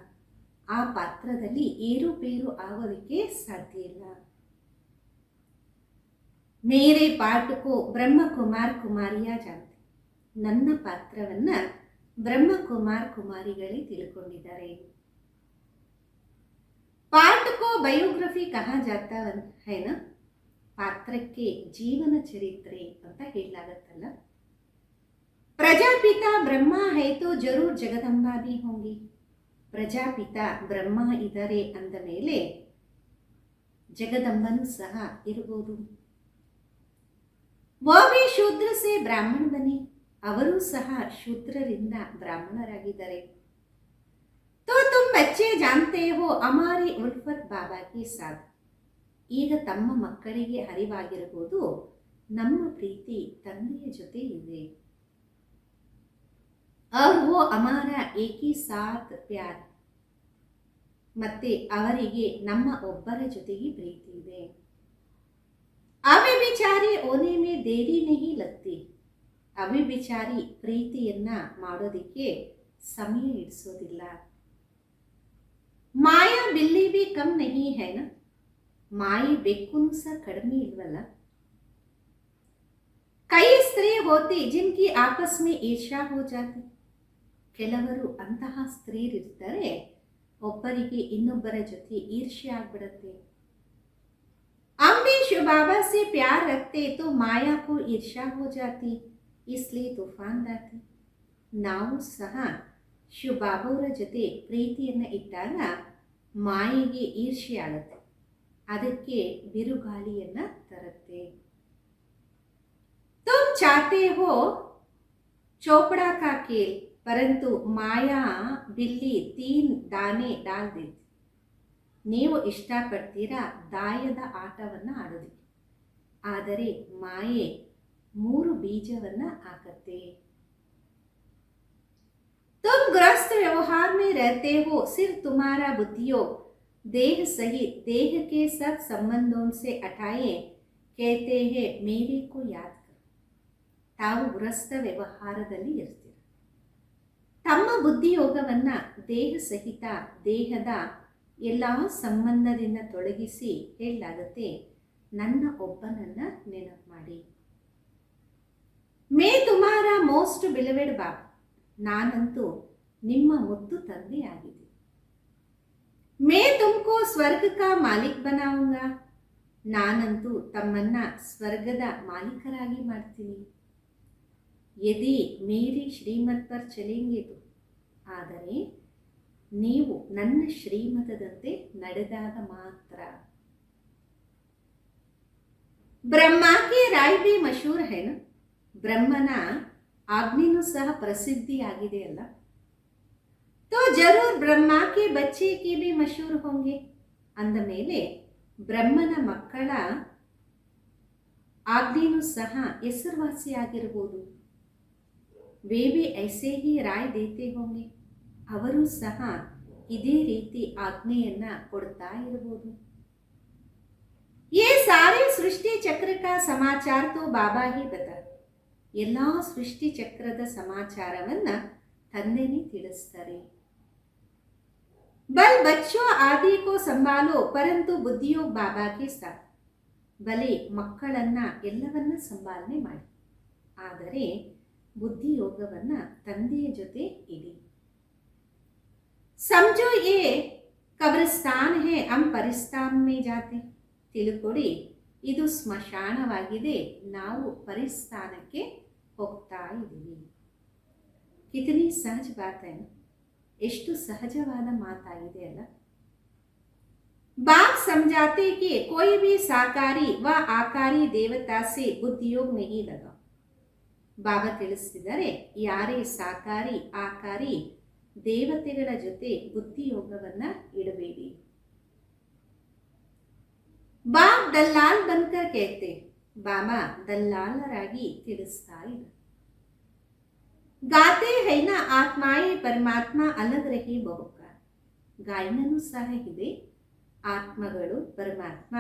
ಆ ಪಾತ್ರದಲ್ಲಿ ಏರುಪೇರು ಆಗೋದಕ್ಕೆ ಸಾಧ್ಯ ಇಲ್ಲ. ಮೇರೆ ಪಾಠಕ್ಕೂ ಬ್ರಹ್ಮಕುಮಾರ್ ಕುಮಾರಿಯ ಜಾನ್ತೆ. ನನ್ನ ಪಾತ್ರವನ್ನ ಬ್ರಹ್ಮಕುಮಾರ್ ಕುಮಾರಿಗಳೇ ತಿಳ್ಕೊಂಡಿದ್ದಾರೆ. ಪಾಠಕ್ಕೂ ಬಯೋಗ್ರಫಿ ಕಹಾ ಜಾತಾ ಹೈನ. ಪಾತ್ರಕ್ಕೆ ಜೀವನ ಚರಿತ್ರೆ ಅಂತ ಹೇಳಲಾಗತ್ತಲ್ಲ. प्रजापिता ब्रह्मा है तो जरूर जगदम्बा भी होंगी. ಪ್ರಜಾಪಿತ ಬ್ರಹ್ಮ ಇದ್ದಾರೆ ಅಂದ ಮೇಲೆ ಜಗದಂಬನು ಸಹ ಇರಬಹುದು. ವೇ ಶೂದ್ರ ಸೇ ಬ್ರಾಹ್ಮಣ ಬನಿ, ಅವರು ಸಹ ಶೂದ್ರರಿಂದ ಬ್ರಾಹ್ಮಣರಾಗಿದ್ದಾರೆ. ತೋ ತುಮ್ ಬಚ್ಚೆ ಜಾನ್ತೆ ಹೋ ಅಮಾರಿ ಉಲ್ಫತ್ ಬಾಬಾ ಕಿ ಸಾಥ್. ಈಗ ತಮ್ಮ ಮಕ್ಕಳಿಗೆ ಅರಿವಾಗಿರಬಹುದು, ನಮ್ಮ ಪ್ರೀತಿ ತಂದೆಯ ಜೊತೆ ಇದೆ. और वो हमारा एक ही साथ प्यार, ಮತ್ತೆ ಅವರಿಗೆ ನಮ್ಮ ಒಬ್ಬರ ಜೊತೆಗೆ ಪ್ರೀತಿ ಇದೆ. ಅವಿಚಾರಿ ಓನೆ ಮೇ ದೇರಿ ನಹಿ ಲಗ್ತಿ, ಅವಿಚಾರಿ ಪ್ರೀತಿಯನ್ನ ಮಾಡೋದಿಕ್ಕೆ ಸಮಯ ಇಡಿಸೋದಿಲ್ಲ. ಮಾಯಾ ಬಿಲ್ಲಿ ಬಿ ಕಮ್ ನಹಿ ಹೈನ, ಮಾಯಿ ಬೆಕ್ಕುನು ಸಹ ಕಡಿಮೆ ಇಲ್ವಲ್ಲ. ಕೈ ಸ್ತ್ರೀ ಹೋತಿ ಜಿನ್ಕಿ ಆಪಸ್ ಮೇ ಈರ್ಷಾ ಹೋ ಜಾತಿ, ಕೆಲವರು ಅಂತಹ ಸ್ತ್ರೀಯರಿರ್ತಾರೆ, ಒಬ್ಬರಿಗೆ ಇನ್ನೊಬ್ಬರ ಜೊತೆ ಈರ್ಷ್ಯೆ ಆಗ್ಬಿಡತ್ತೆ. हम भी शिव बाबा से प्यार रखते तो माया को ईर्ष्या हो जाती, इसलिए तूफान लाती. ನಾವು ಸಹ ಶಿವ ಬಾಬಾವರ ಜೊತೆ ಪ್ರೀತಿಯನ್ನು ಇಟ್ಟಾಗ ಮಾಯೆಗೆ ಈರ್ಷ್ಯೆ ಆಗುತ್ತೆ, ಅದಕ್ಕೆ ಬಿರುಗಾಳಿಯನ್ನ ತರುತ್ತೆ. तुम चाहते हो चोपड़ा का खेल, परंतु माया बिल्ली 3 दाने डाल देती. ನೀವು ಇಷ್ಟಪಡ್ತೀರಾ ದಾಯದ ಆಟವನ್ನು ಆಡೋದಕ್ಕೆ, ಆದರೆ ಮಾಯೆ 3 ಬೀಜವನ್ನು ಹಾಕತ್ತೆ. तुम गृहस्थ व्यवहार में रहते हो, सिर्फ तुम्हारा बुद्धियोग देह सहित देह के सब संबंधों से हटाए, कहते हैं मेरे को याद करो. ತಾವು ಗೃಹಸ್ಥ ವ್ಯವಹಾರದಲ್ಲಿ ಇರ್ತೀರ, ತಮ್ಮ ಬುದ್ಧಿಯೋಗವನ್ನ ದೇಹ ಸಹಿತ ದೇಹದ ಎಲ್ಲ ಸಂಬಂಧದಿಂದ ತೊಲಗಿಸಿ ಹೇಳಲಾಗುತ್ತೆ, ನನ್ನ ಒಬ್ಬನನ್ನ ನೆನಪು ಮಾಡಿ. ಮೇ ತುಮಾರ ಮೋಸ್ಟ್ ಬಿಲವೆಡ್ ಬಾಬ್, ನಾನಂತೂ ನಿಮ್ಮ ಮುದ್ದು ತಂದೆ ಆಗಿದೆ. ಮೇ ತುಮಕೋ ಸ್ವರ್ಗ ಕಾ ಮಾಲಿಕ್ ಬನಾವುಂಗಾ, ನಾನಂತೂ ತಮ್ಮನ್ನ ಸ್ವರ್ಗದ ಮಾಲೀಕರಾಗಿ ಮಾಡ್ತೀನಿ. ಯದಿ ಮೇರಿ ಶ್ರೀಮತ್ ಪರ್ ಚಲೆಂಗೆ ತು, ಆದರೆ ನೀವು ನನ್ನ ಶ್ರೀಮತದಂತೆ ನಡೆದಾಗ ಮಾತ್ರ. ಬ್ರಹ್ಮಾಕ್ಕೆ ರಾಯ್ ಬಿ ಮಶೂರ್ ಹೇನ, ಬ್ರಹ್ಮನ ಆಜ್ಞೆನೂ ಸಹ ಪ್ರಸಿದ್ಧಿಯಾಗಿದೆ ಅಲ್ಲ. ತೋ ಜರೂರ್ ಬ್ರಹ್ಮಾಕ್ಕೆ ಬಚ್ಚೆ ಕೆ ಬಿ ಮಶೂರ್ ಹೋಂಗೆ, ಅಂದ ಮೇಲೆ ಬ್ರಹ್ಮನ ಮಕ್ಕಳ ಆಜ್ಞೆನೂ ಸಹ ಹೆಸರುವಾಸಿಯಾಗಿರಬಹುದು. वे भी ऐसे ही राय देते होंगे, ಅವರು ಸಹ ಇದೇ ರೀತಿ ಆಜ್ಞೆಯನ್ನ ಕೊಡ್ತಾ ಇರಬಹುದು. ये सारे सृष्टि चक्र का समाचार तो बाबा ही बता, ಎಲ್ಲ ಸೃಷ್ಟಿ ಚಕ್ರದ ಸಮಾಚಾರವನ್ನ ತಂದೆನೇ ತಿಳಿಸ್ತಾರೆ. बल बच्चों आदि को संभालो परंतु बुद्धियोग बाबा के साथ, ಬಲೆ ಮಕ್ಕಳನ್ನ ಎಲ್ಲವನ್ನ ಸಂಭಾಲನೆ ಮಾಡಿ, ಆದರೆ ಬುದ್ಧಿಯೋಗವನ್ನ ತಂದೆಯ ಜೊತೆ ಇಡಿ. ಸಮಜೋ ಯೇ ಕಬ್ರಿಸ್ತಾನ್ ಹೇ ಹಮ್ ಪರಿಸ್ತಾನ್ ಮೇ ಜಾತೆ, ತಿಳ್ಕೊಡಿ ಇದು ಸ್ಮಶಾನವಾಗಿದೆ, ನಾವು ಪರಿಸ್ಥಾನಕ್ಕೆ ಹೋಗ್ತಾ ಇದ್ದೀವಿ. ಕಿತನಿ ಸಹಜ ಬಾತ್, ಎಷ್ಟು ಸಹಜವಾದ ಮಾತಾಗಿದೆ ಅಲ್ಲ. बाप समझाते कि कोई भी साकारी व आकारी देवता से बुद्धियोग नहीं लगा. ಬಾಬಾ ತಿಳಿಸಿದರೆ, ಯಾರೇ ಸಾಕಾರಿ ಆಕಾರಿ ದೇವತೆಗಳ ಜೊತೆ ಬುದ್ಧಿಯೋಗವನ್ನ ಇಡಬೇಡಿ. ಬಾಬ್ ದಲ್ಲಾಲ್ ಬನ್ಕರ್ ಕೇಳ್ತೆ, ಬಾಬಾ ದಲ್ಲಾಲರಾಗಿ ತಿಳಿಸ್ತಾ ಇದ್ದ. ಗಾತೆ ಹೈನ ಆತ್ಮಾಯಿ ಪರಮಾತ್ಮ ಅಲಗ್ ರಹಿ ಬಹುಕ, ಗಾಯನೂ ಸಹ ಇದೆ, ಆತ್ಮಗಳು ಪರಮಾತ್ಮ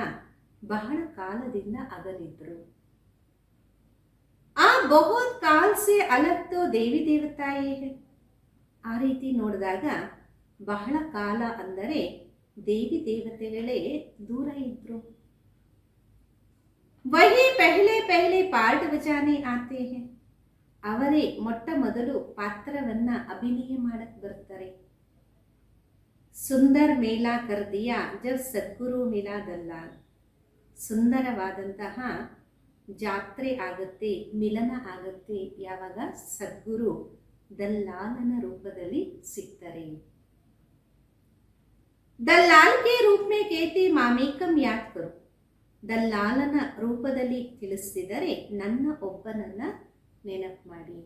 ಬಹಳ ಕಾಲದಿಂದ ಅಗಲಿದ್ರು. ಆ ಬಹುತ್ ಕಾಲ್ ಸೆ ಅಲಗ್ ತೋ ದೇವಿ ದೇವತಾಯೇ ಹೈ, ಆ ರೀತಿ ನೋಡಿದಾಗ ಬಹಳ ಕಾಲ ಅಂದರೆ ದೇವಿ ದೇವತೆಗಳೇ ದೂರ ಇದ್ರು. ವಹಿ ಪೆಹ್ಲೆ ಪೆಹ್ಲೆ ಪಾರ್ಟ್ ಬಜಾನೆ ಆತೆ ಹೈ, ಅವರೇ ಮೊಟ್ಟ ಮೊದಲು ಪಾತ್ರವನ್ನ ಅಭಿನಯ ಮಾಡಕ್ ಬರ್ತಾರೆ. ಸುಂದರ್ ಮೇಲಾ ಕರ್ ದಿಯಾ ಜಬ್ ಸದ್ಗುರು ಮಿಲಾ ದಲ್ಲಾಲ್, ಸುಂದರವಾದಂತಹ ಜಾತ್ರೆ ಆಗುತ್ತೆ, ಮಿಲನ ಆಗುತ್ತೆ ಯಾವಾಗ ಸದ್ಗುರು ದಲ್ಲಾಲನ ರೂಪದಲ್ಲಿ ಸಿಗ್ತಾರೆ. ದಲ್ಲಾಲ್ ಕೆ ರೂಪ ಮೇ ಕೇತೆ ಮಾಮೇಕಂ ಯಾದ್ ಕರು. ದಲ್ಲಾಲನ ರೂಪದಲ್ಲಿ ತಿಳಿಸಿದರೆ ನನ್ನ ಒಬ್ಬನನ್ನ ನೆನಪು ಮಾಡಿ.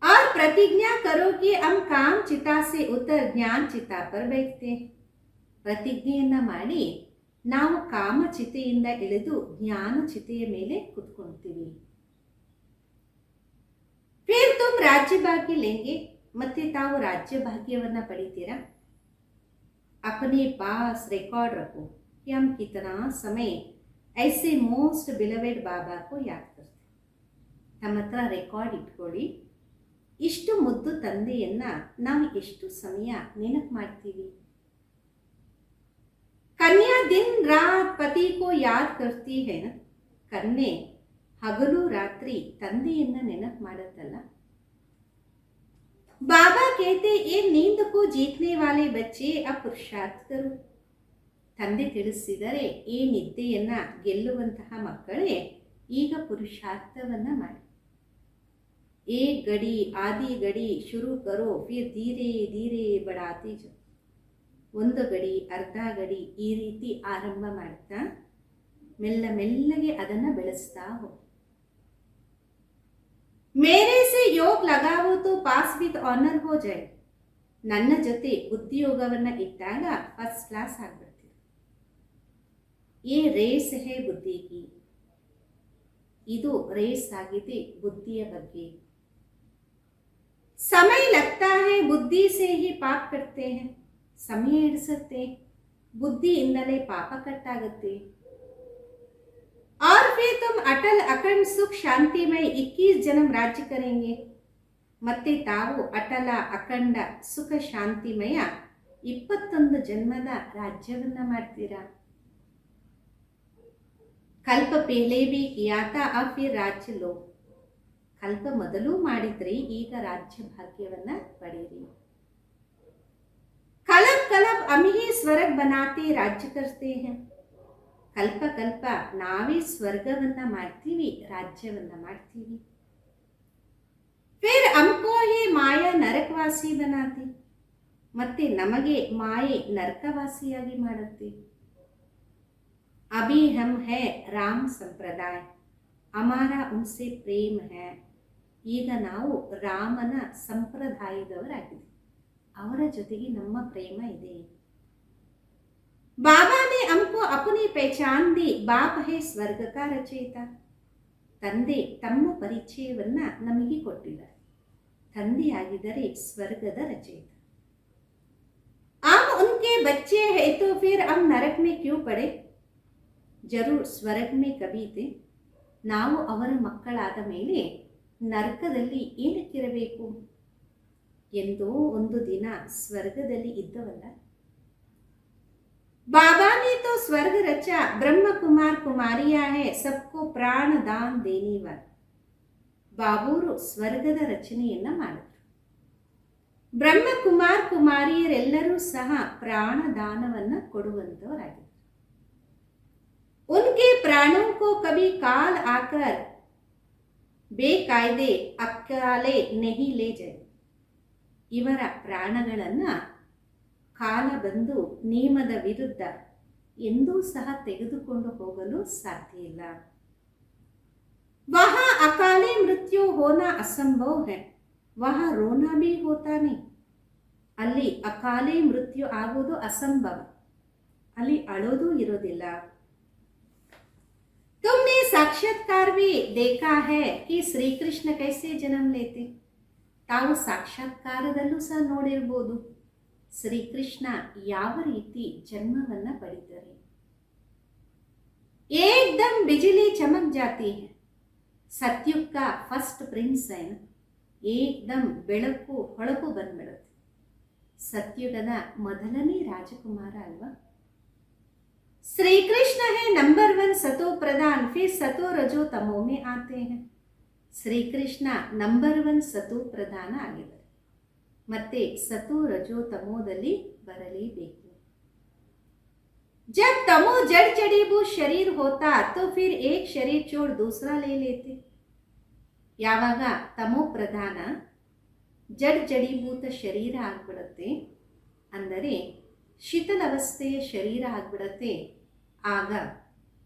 और प्रतिज्ञा करो कि हम काम चिता से उतर ज्ञान चिता पर बैठते. ಪ್ರತಿಜ್ಞೆಯನ್ನ ಮಾಡಿ ನಾವು ಕಾಮ ಚಿತೆಯಿಂದ ಇಳಿದು ಜ್ಞಾನ ಚಿತೆಯ ಮೇಲೆ ಕುತ್ಕೊಳ್ತೀವಿ. फिर तुम राज्य भाग्य लेंगे. ಮತ್ತೆ ತಾವು ರಾಜ್ಯ ಭಾಗ್ಯವನ್ನ ಪಡಿತೀರಾ. अपने पास रिकॉर्ड रखो कि हम कितना समय ऐसे मोस्ट बिलवेड बाबा को याद करते. ತಮ್ಮ ಹತ್ರ ರೆಕಾರ್ಡ್ ಇಟ್ಕೊಳ್ಳಿ, ಇಷ್ಟು ಮುದ್ದು ತಂದೆಯನ್ನ ನಾವು ಎಷ್ಟು ಸಮಯ ನೆನಪು ಮಾಡ್ತೀವಿ. ಕನ್ಯಾ ದಿನ್ ರಾತ್ ಪತಿ ಕೋ ಯಾದ್ ಕರ್ತಿ ಹೈ ನ. ಕನ್ಯೆ ಹಗಲು ರಾತ್ರಿ ತಂದೆಯನ್ನ ನೆನಪು ಮಾಡುತ್ತಲ್ಲ. ಬಾಬಾ ಕೇತೆ ಏ ನೀಂದ ಕೋ ಜೀತನೆ ವಾಲೆ ಬಚ್ಚೆ ಅ ಪುರುಷಾರ್ಥ ಕರು. ತಂದೆ ತಿಳಿಸಿದರೆ ಈ ನಿದ್ದೆಯನ್ನ ಗೆಲ್ಲುವಂತಹ ಮಕ್ಕಳೇ ಈಗ ಪುರುಷಾರ್ಥವನ್ನ ಮಾಡಿ. एक घड़ी आधी घड़ी शुरू करो फिर धीरे धीरे बढ़ाते जाओ. ಒಂದು ಗಡಿ ಅರ್ಧ ಗಡಿ ಈ ರೀತಿ ಆರಂಭ ಮಾಡ್ತಾ ಮೆಲ್ಲ ಮೆಲ್ಲಗೆ ಅದನ್ನ ಬೆಳೆಸ್ತಾ ಹೋಗಿ. ಮೇರೆ ಸೆ ಯೋಗ ಲಗಾವೋ ತೋ ಪಾಸ್ ವಿತ್ ಆನರ್ ಹೋ ಜಾಯ್. ನನ್ನ ಜೊತೆ ಬುದ್ಧಿಯೋಗವನ್ನ ಇಟ್ಟಾಗ ಫಸ್ಟ್ ಕ್ಲಾಸ್ ಆಗ್ಬಿಡ್ತೀವಿ. ಈ ರೇಸ್ ಹೇ ಬುದ್ಧಿಗೆ. ಇದು ರೇಸ್ ಆಗಿದೆ ಬುದ್ಧಿಯ ಬಗ್ಗೆ. समय लगता है बुद्धि से ही पाप करते हैं. ಸಮಯ ಹಿಡಿಸುತ್ತೆ, ಬುದ್ಧಿಯಿಂದಲೇ ಪಾಪ ಕಟ್ಟಾಗುತ್ತೆ. और फिर तुम अटल अखंड सुख शांतिमय 21 जन्म राज्य करेंगे. ಮತ್ತೆ ತಾವು ಅಟಲ ಅಖಂಡ ಸುಖ ಶಾಂತಿಮಯ 21 ಜನ್ಮದ ರಾಜ್ಯವನ್ನ ಮಾಡ್ತೀರಾ. ಕಲ್ಪ ಪೇಲೆ ಬಿ ಕಿಯಾತ अब फिर राज्य लो. ಕಲ್ಪ ಮೊದಲು ಮಾಡಿದ್ರಿ, ಈಗ ರಾಜ್ಯ ಭಾಗ್ಯವನ್ನ ಪಡೆಯಿರಿ. ಕಲಬ್ ಕಲಬ್ ಅಮಿಹಿ ಸ್ವರ್ಗ ಬನಾತೆ ರಾಜ್ಯ ಕರ್ತೆ ಹೈ. ಕಲ್ಪ ಕಲ್ಪ ನಾವೇ ಸ್ವರ್ಗವನ್ನ ಮಾಡ್ತೀವಿ, ರಾಜ್ಯವನ್ನ ಮಾಡ್ತೀವಿ. ಫಿರ್ ಹಮ್ಕೋ ಹಿ ಮಾಯಾ ನರಕವಾಸಿ ಬನಾತಿ. ಮತ್ತೆ ನಮಗೆ ಮಾಯೆ ನರಕವಾಸಿಯಾಗಿ ಮಾಡುತ್ತೆ. ಅಭಿ ಹಮ್ ಹೈ ರಾಮ್ ಸಂಪ್ರದಾಯ, ಹಮಾರಾ ಉನ್ಸೆ ಪ್ರೇಮ ಹೈ. ಈಗ ನಾವು ರಾಮನ ಸಂಪ್ರದಾಯದವರಾಗಿದ್ದೀವಿ, ಅವರ ಜೊತೆಗೆ ನಮ್ಮ ಪ್ರೇಮ ಇದೆ. ಬಾಬಾ ನೆ ಹಮ್ಕೋ ಅಪನಿ ಪಹಚಾನ್ ದಿ, ಬಾಪ್ ಹೈ ಸ್ವರ್ಗ ಕಾ ರಚಯಿತ. ತಂದೆ ತಮ್ಮ ಪರಿಚಯವನ್ನ ನಮಗೆ ಕೊಟ್ಟಿದ್ದಾರೆ. ತಂದೆಯಾಗಿದ್ದರೆ ಸ್ವರ್ಗದ ರಚಯಿತ. हम उनके बच्चे हैं तो फिर हम नरक में क्यों पड़े. ಜರೂರ್ ಸ್ವರ್ಗ ಮೇ ಕಭಿ ತೆ. ನಾವು ಅವರ ಮಕ್ಕಳಾದ ಮೇಲೆ ನರಕದಲ್ಲಿ ಏನಕ್ಕಿರಬೇಕು. ಎಂದೋ ಒಂದು ದಿನ ಸ್ವರ್ಗದಲ್ಲಿ ಇದ್ದವಲ್ಲ. ಬಾಬಾ ನೆ ತೋ ಸ್ವರ್ಗ ರಚಾ, ಬ್ರಹ್ಮ ಕುಮಾರ್ ಕುಮಾರಿಯಾ ಹೈ ಸಬ್ಕೋ ಪ್ರಾಣ ದಾನ್ ದೇನೆ ವಾಲ. ಬಾಬೂರು ಸ್ವರ್ಗದ ರಚನೆಯನ್ನ ಮಾಡಿದ್ರು. ಬ್ರಹ್ಮ ಕುಮಾರ್ ಕುಮಾರಿಯರೆಲ್ಲರೂ ಸಹ ಪ್ರಾಣದಾನವನ್ನ ಕೊಡುವಂತವರಾಗಿದ್ದಾರೆ. उनके प्राणों को कभी काल आकर बेकायदे अक्काले नहीं ले जाए. ಇವರ ಪ್ರಾಣಗಳನ್ನ ಕಾಲ ಬಂದು ನಿಯಮದ ವಿರುದ್ಧ ಎಂದೂ ಸಹ ತೆಗೆದುಕೊಂಡು ಹೋಗಲು ಸಾಧ್ಯ ಇಲ್ಲ. ವಹಾ ಅಕಾಲೆ ಮೃತ್ಯು ಹೋನಾ ಅಸಂಭವ ಹೈ, ವಹಾ ರೋನಾ ಭಿ ಹೋತಾ ನಹೀ. ಅಲ್ಲಿ ಅಕಾಲೆ ಮೃತ್ಯು ಆಗೋದು ಅಸಂಭವ, ಅಲ್ಲಿ ಅಳೋದು ಇರೋದಿಲ್ಲ. तुमने साक्षात्कार भी देखा है कि श्री कृष्ण कैसे जन्म लेते. ತಾವು ಸಾಕ್ಷಾತ್ಕಾರದಲ್ಲೂ ಸಹ ನೋಡಿರ್ಬೋದು ಶ್ರೀಕೃಷ್ಣ ಯಾವ ರೀತಿ ಜನ್ಮವನ್ನ ಪಡಿತಾರೆ. ಏಕ್ದಮ್ ಬಿಜಿಲಿ ಚಮಕ್ ಜಾತಿ ಹೈ. ಸತ್ಯುಗ್ ಕಾ ಫಸ್ಟ್ ಪ್ರಿನ್ಸ್ ಹೈ. ಏಕ್ದಮ್ ಬೆಳಕು ಹೊಳಪು ಬಂದ್ಬಿಡುತ್ತೆ. ಸತ್ಯುಗದ ಮೊದಲನೇ ರಾಜಕುಮಾರ ಅಲ್ವಾ. श्री कृष्ण है नंबर 1 सतो प्रधान, फिर सतो रजो तमो में आते हैं. ಶ್ರೀಕೃಷ್ಣ ನಂಬರ್ 1 ಸತು ಪ್ರಧಾನ ಆಗಿದ್ದಾರೆ, ಮತ್ತೆ ಸತು ರಜೋ ತಮೋದಲ್ಲಿ ಬರಲೇಬೇಕು. जब तमो जड़ जड़ीभूत शरीर होता तो फिर एक शरीर छोड़ दूसरा ले लेते. ಯಾವಾಗ ತಮೋ ಪ್ರಧಾನ ಜಡ್ ಜಡೀಭೂತ ಶರೀರ ಆಗ್ಬಿಡುತ್ತೆ, ಅಂದರೆ ಶಿಥಿಲವಸ್ಥೆಯ ಶರೀರ ಆಗ್ಬಿಡತ್ತೆ. ಆಗ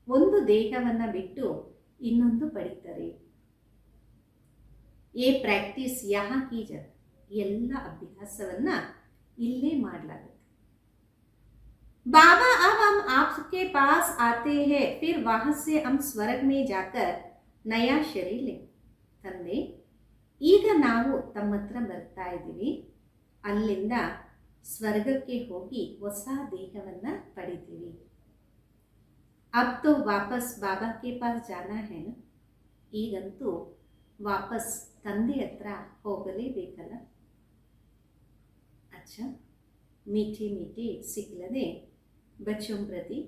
ಒಂದು ದೇಹವನ್ನು ಬಿಟ್ಟು ಇನ್ನೊಂದು ಪಡಿತಾರೆ. ಏ ಪ್ರಾಕ್ಟೀಸ್ ಯಹಾ ಕಿ ಜಾತಿ, ಎಲ್ಲ ಅಭ್ಯಾಸವನ್ನ ಇಲ್ಲೇ ಮಾಡಲಾಗುತ್ತೆ. बाबा अब हम आपके पास आते हैं, फिर वहां से हम स्वर्ग में जाकर नया शरीर लें. ತಂದೆ, ಈಗ ನಾವು ತಮ್ಮ ಹತ್ರ ಬರ್ತಾ ಇದ್ದೀವಿ, ಅಲ್ಲಿಂದ ಸ್ವರ್ಗಕ್ಕೆ ಹೋಗಿ ಹೊಸ ದೇಹವನ್ನ ಪಡಿತೀವಿ. अब तो वापस बाबा के पास जाना है ना, ಈಗಂತೂ ವಾಪಸ್ ತಂದೆ ಹತ್ರ ಹೋಗಲೇಬೇಕಲ್ಲ. अच्छा, मीठे मीठे सिखलने बच्चों प्रति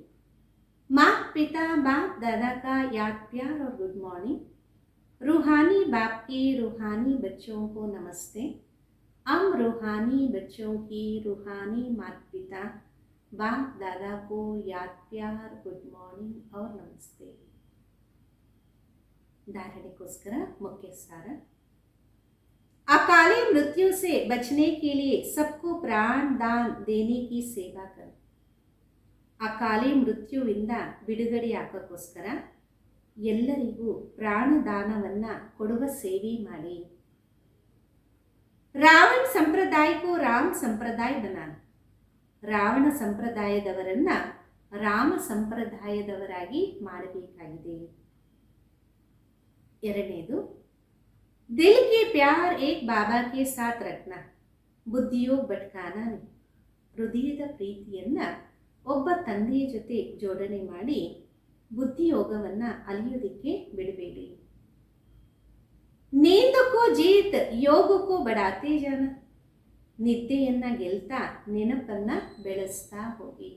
माँ पिता बाप दादा का याद प्यार और गुड मॉर्निंग. रूहानी बाप के रूहानी बच्चों को नमस्ते. हम रूहानी बच्चों की रूहानी माता पिता बाप दादा को याद प्यार गुड मॉर्निंग और नमस्ते. धारणेಗೋಸ್ಕರ मुख्य सार. अकाली मृत्यु से बचने के लिए सबको प्राण दान देने की सेवा कर. ಅಕಾಲಿ ಮೃತ್ಯುವಿಂದ ಬಿಡುಗಡೆಯಾಗೋಕ್ಕೋಸ್ಕರ ಎಲ್ಲರಿಗೂ ಪ್ರಾಣದಾನವನ್ನ ಕೊಡುವ ಸೇವೆ ಮಾಡಿ. ರಾವಣ ಸಂಪ್ರದಾಯಕ್ಕೂ ರಾಮ ಸಂಪ್ರದಾಯ ಬನಾನ. ರಾವಣ ಸಂಪ್ರದಾಯದವರನ್ನ ರಾಮ ಸಂಪ್ರದಾಯದವರಾಗಿ ಮಾಡಬೇಕಾಗಿದೆ. ಎರಡನೇದು, दिल के प्यार एक बाबा के साथ रखना, ಬುದ್ಧಿಯೋ ಭಟ್ಕಾನ. ಹೃದಯದ ಪ್ರೀತಿಯನ್ನ ಒಬ್ಬ ತಂದೆಯ ಜೊತೆ ಜೋಡಣೆ ಮಾಡಿ ಬುದ್ಧಿಯೋಗವನ್ನ ಅಲಿಯೋದಕ್ಕೆ ಬಿಡಬೇಡಿ. ನೀಂದಕ್ಕೂ ಜೀತ್ ಯೋಗಕ್ಕೂ ಬಡಾತೆ ಜನ. ನಿದ್ದೆಯನ್ನ ಗೆಲ್ತಾ ನೆನಪನ್ನ ಬೆಳೆಸ್ತಾ ಹೋಗಿ.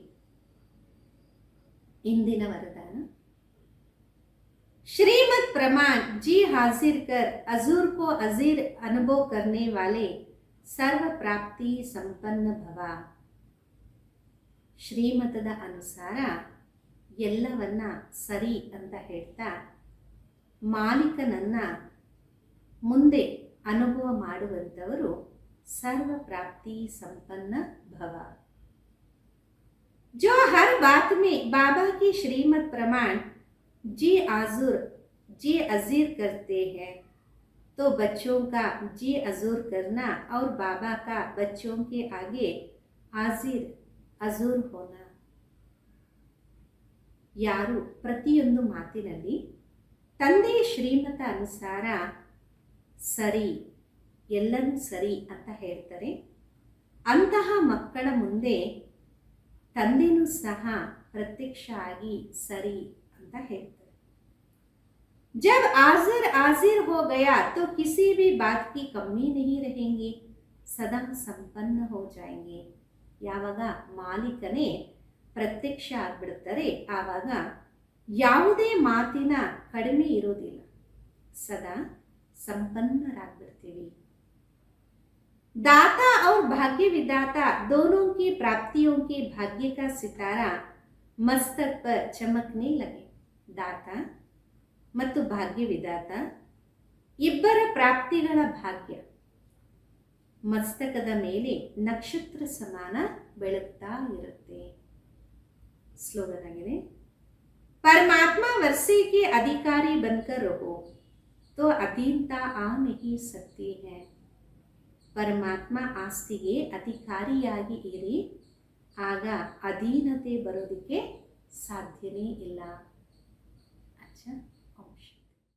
ಇಂದಿನ ವರದಾನ, श्रीमत प्रमाण जी हाजिर कर अजूर को अजीर अनुभव करने वाले सर्व प्राप्ति संपन्न भव. ಶ್ರೀಮತದ ಅನುಸಾರ ಎಲ್ಲವನ್ನ ಸರಿ ಅಂತ ಹೇಳ್ತಾ ಮಾಲೀಕನನ್ನ ಮುಂದೆ ಅನುಭವ ಮಾಡುವಂಥವರು ಸರ್ವ ಪ್ರಾಪ್ತಿ ಸಂಪನ್ನ ಭವ. जो हर बात में बाबा की श्रीमत प्रमाण जी अजीर करते हैं, तो बच्चों का जी अजूर करना और बाबा का बच्चों के आगे ಅಜೂರ್ ಹೋನ. ಯಾರು ಪ್ರತಿಯೊಂದು ಮಾತಿನಲ್ಲಿ ತಂದೆಯ ಶ್ರೀಮತ ಅನುಸಾರ ಸರಿ, ಎಲ್ಲನೂ ಸರಿ ಅಂತ ಹೇಳ್ತಾರೆ, ಅಂತಹ ಮಕ್ಕಳ ಮುಂದೆ ತಂದೆನೂ ಸಹ ಪ್ರತ್ಯಕ್ಷ ಆಗಿ ಸರಿ ಅಂತ ಹೇಳ್ತಾರೆ. जब हाजिर हो गया तो किसी भी बात की कमी नहीं रहेंगी, सदा संपन्न हो जाएंगे. ಯಾವಾಗ ಮಾಲೀಕನೇ ಪ್ರತ್ಯಕ್ಷ ಆಗ್ಬಿಡ್ತಾರೆ, ಆವಾಗ ಯಾವುದೇ ಮಾತಿನ ಕಡಿಮೆ ಇರೋದಿಲ್ಲ, ಸದಾ ಸಂಪನ್ನರಾಗ್ಬಿಡ್ತೀವಿ. दाता और भाग्य विदाता दोनों की प्राप्तियों के भाग्य का सितारा मस्तक पर चमकने लगे. ದಾತ ಮತ್ತು ಭಾಗ್ಯ ವಿದಾತ ಇಬ್ಬರ ಪ್ರಾಪ್ತಿಗಳ ಭಾಗ್ಯ ಮಸ್ತಕದ ಮೇಲೆ ನಕ್ಷತ್ರ ಸಮಾನ ಬೆಳಗ್ತಾ ಇರುತ್ತೆ. ಸ್ಲೋಗನ್ ಆಗಿದೆ, परमात्मा वर्षे के अधिकारी बनकर रहो तो अधीनता आ नहीं सकती है. ಪರಮಾತ್ಮ ಆಸ್ತಿಗೆ ಅಧಿಕಾರಿಯಾಗಿ ಇರಿ, ಆಗ ಅಧೀನತೆ ಬರೋದಕ್ಕೆ ಸಾಧ್ಯನೇ ಇಲ್ಲ. ಅಚ್ಚಾ.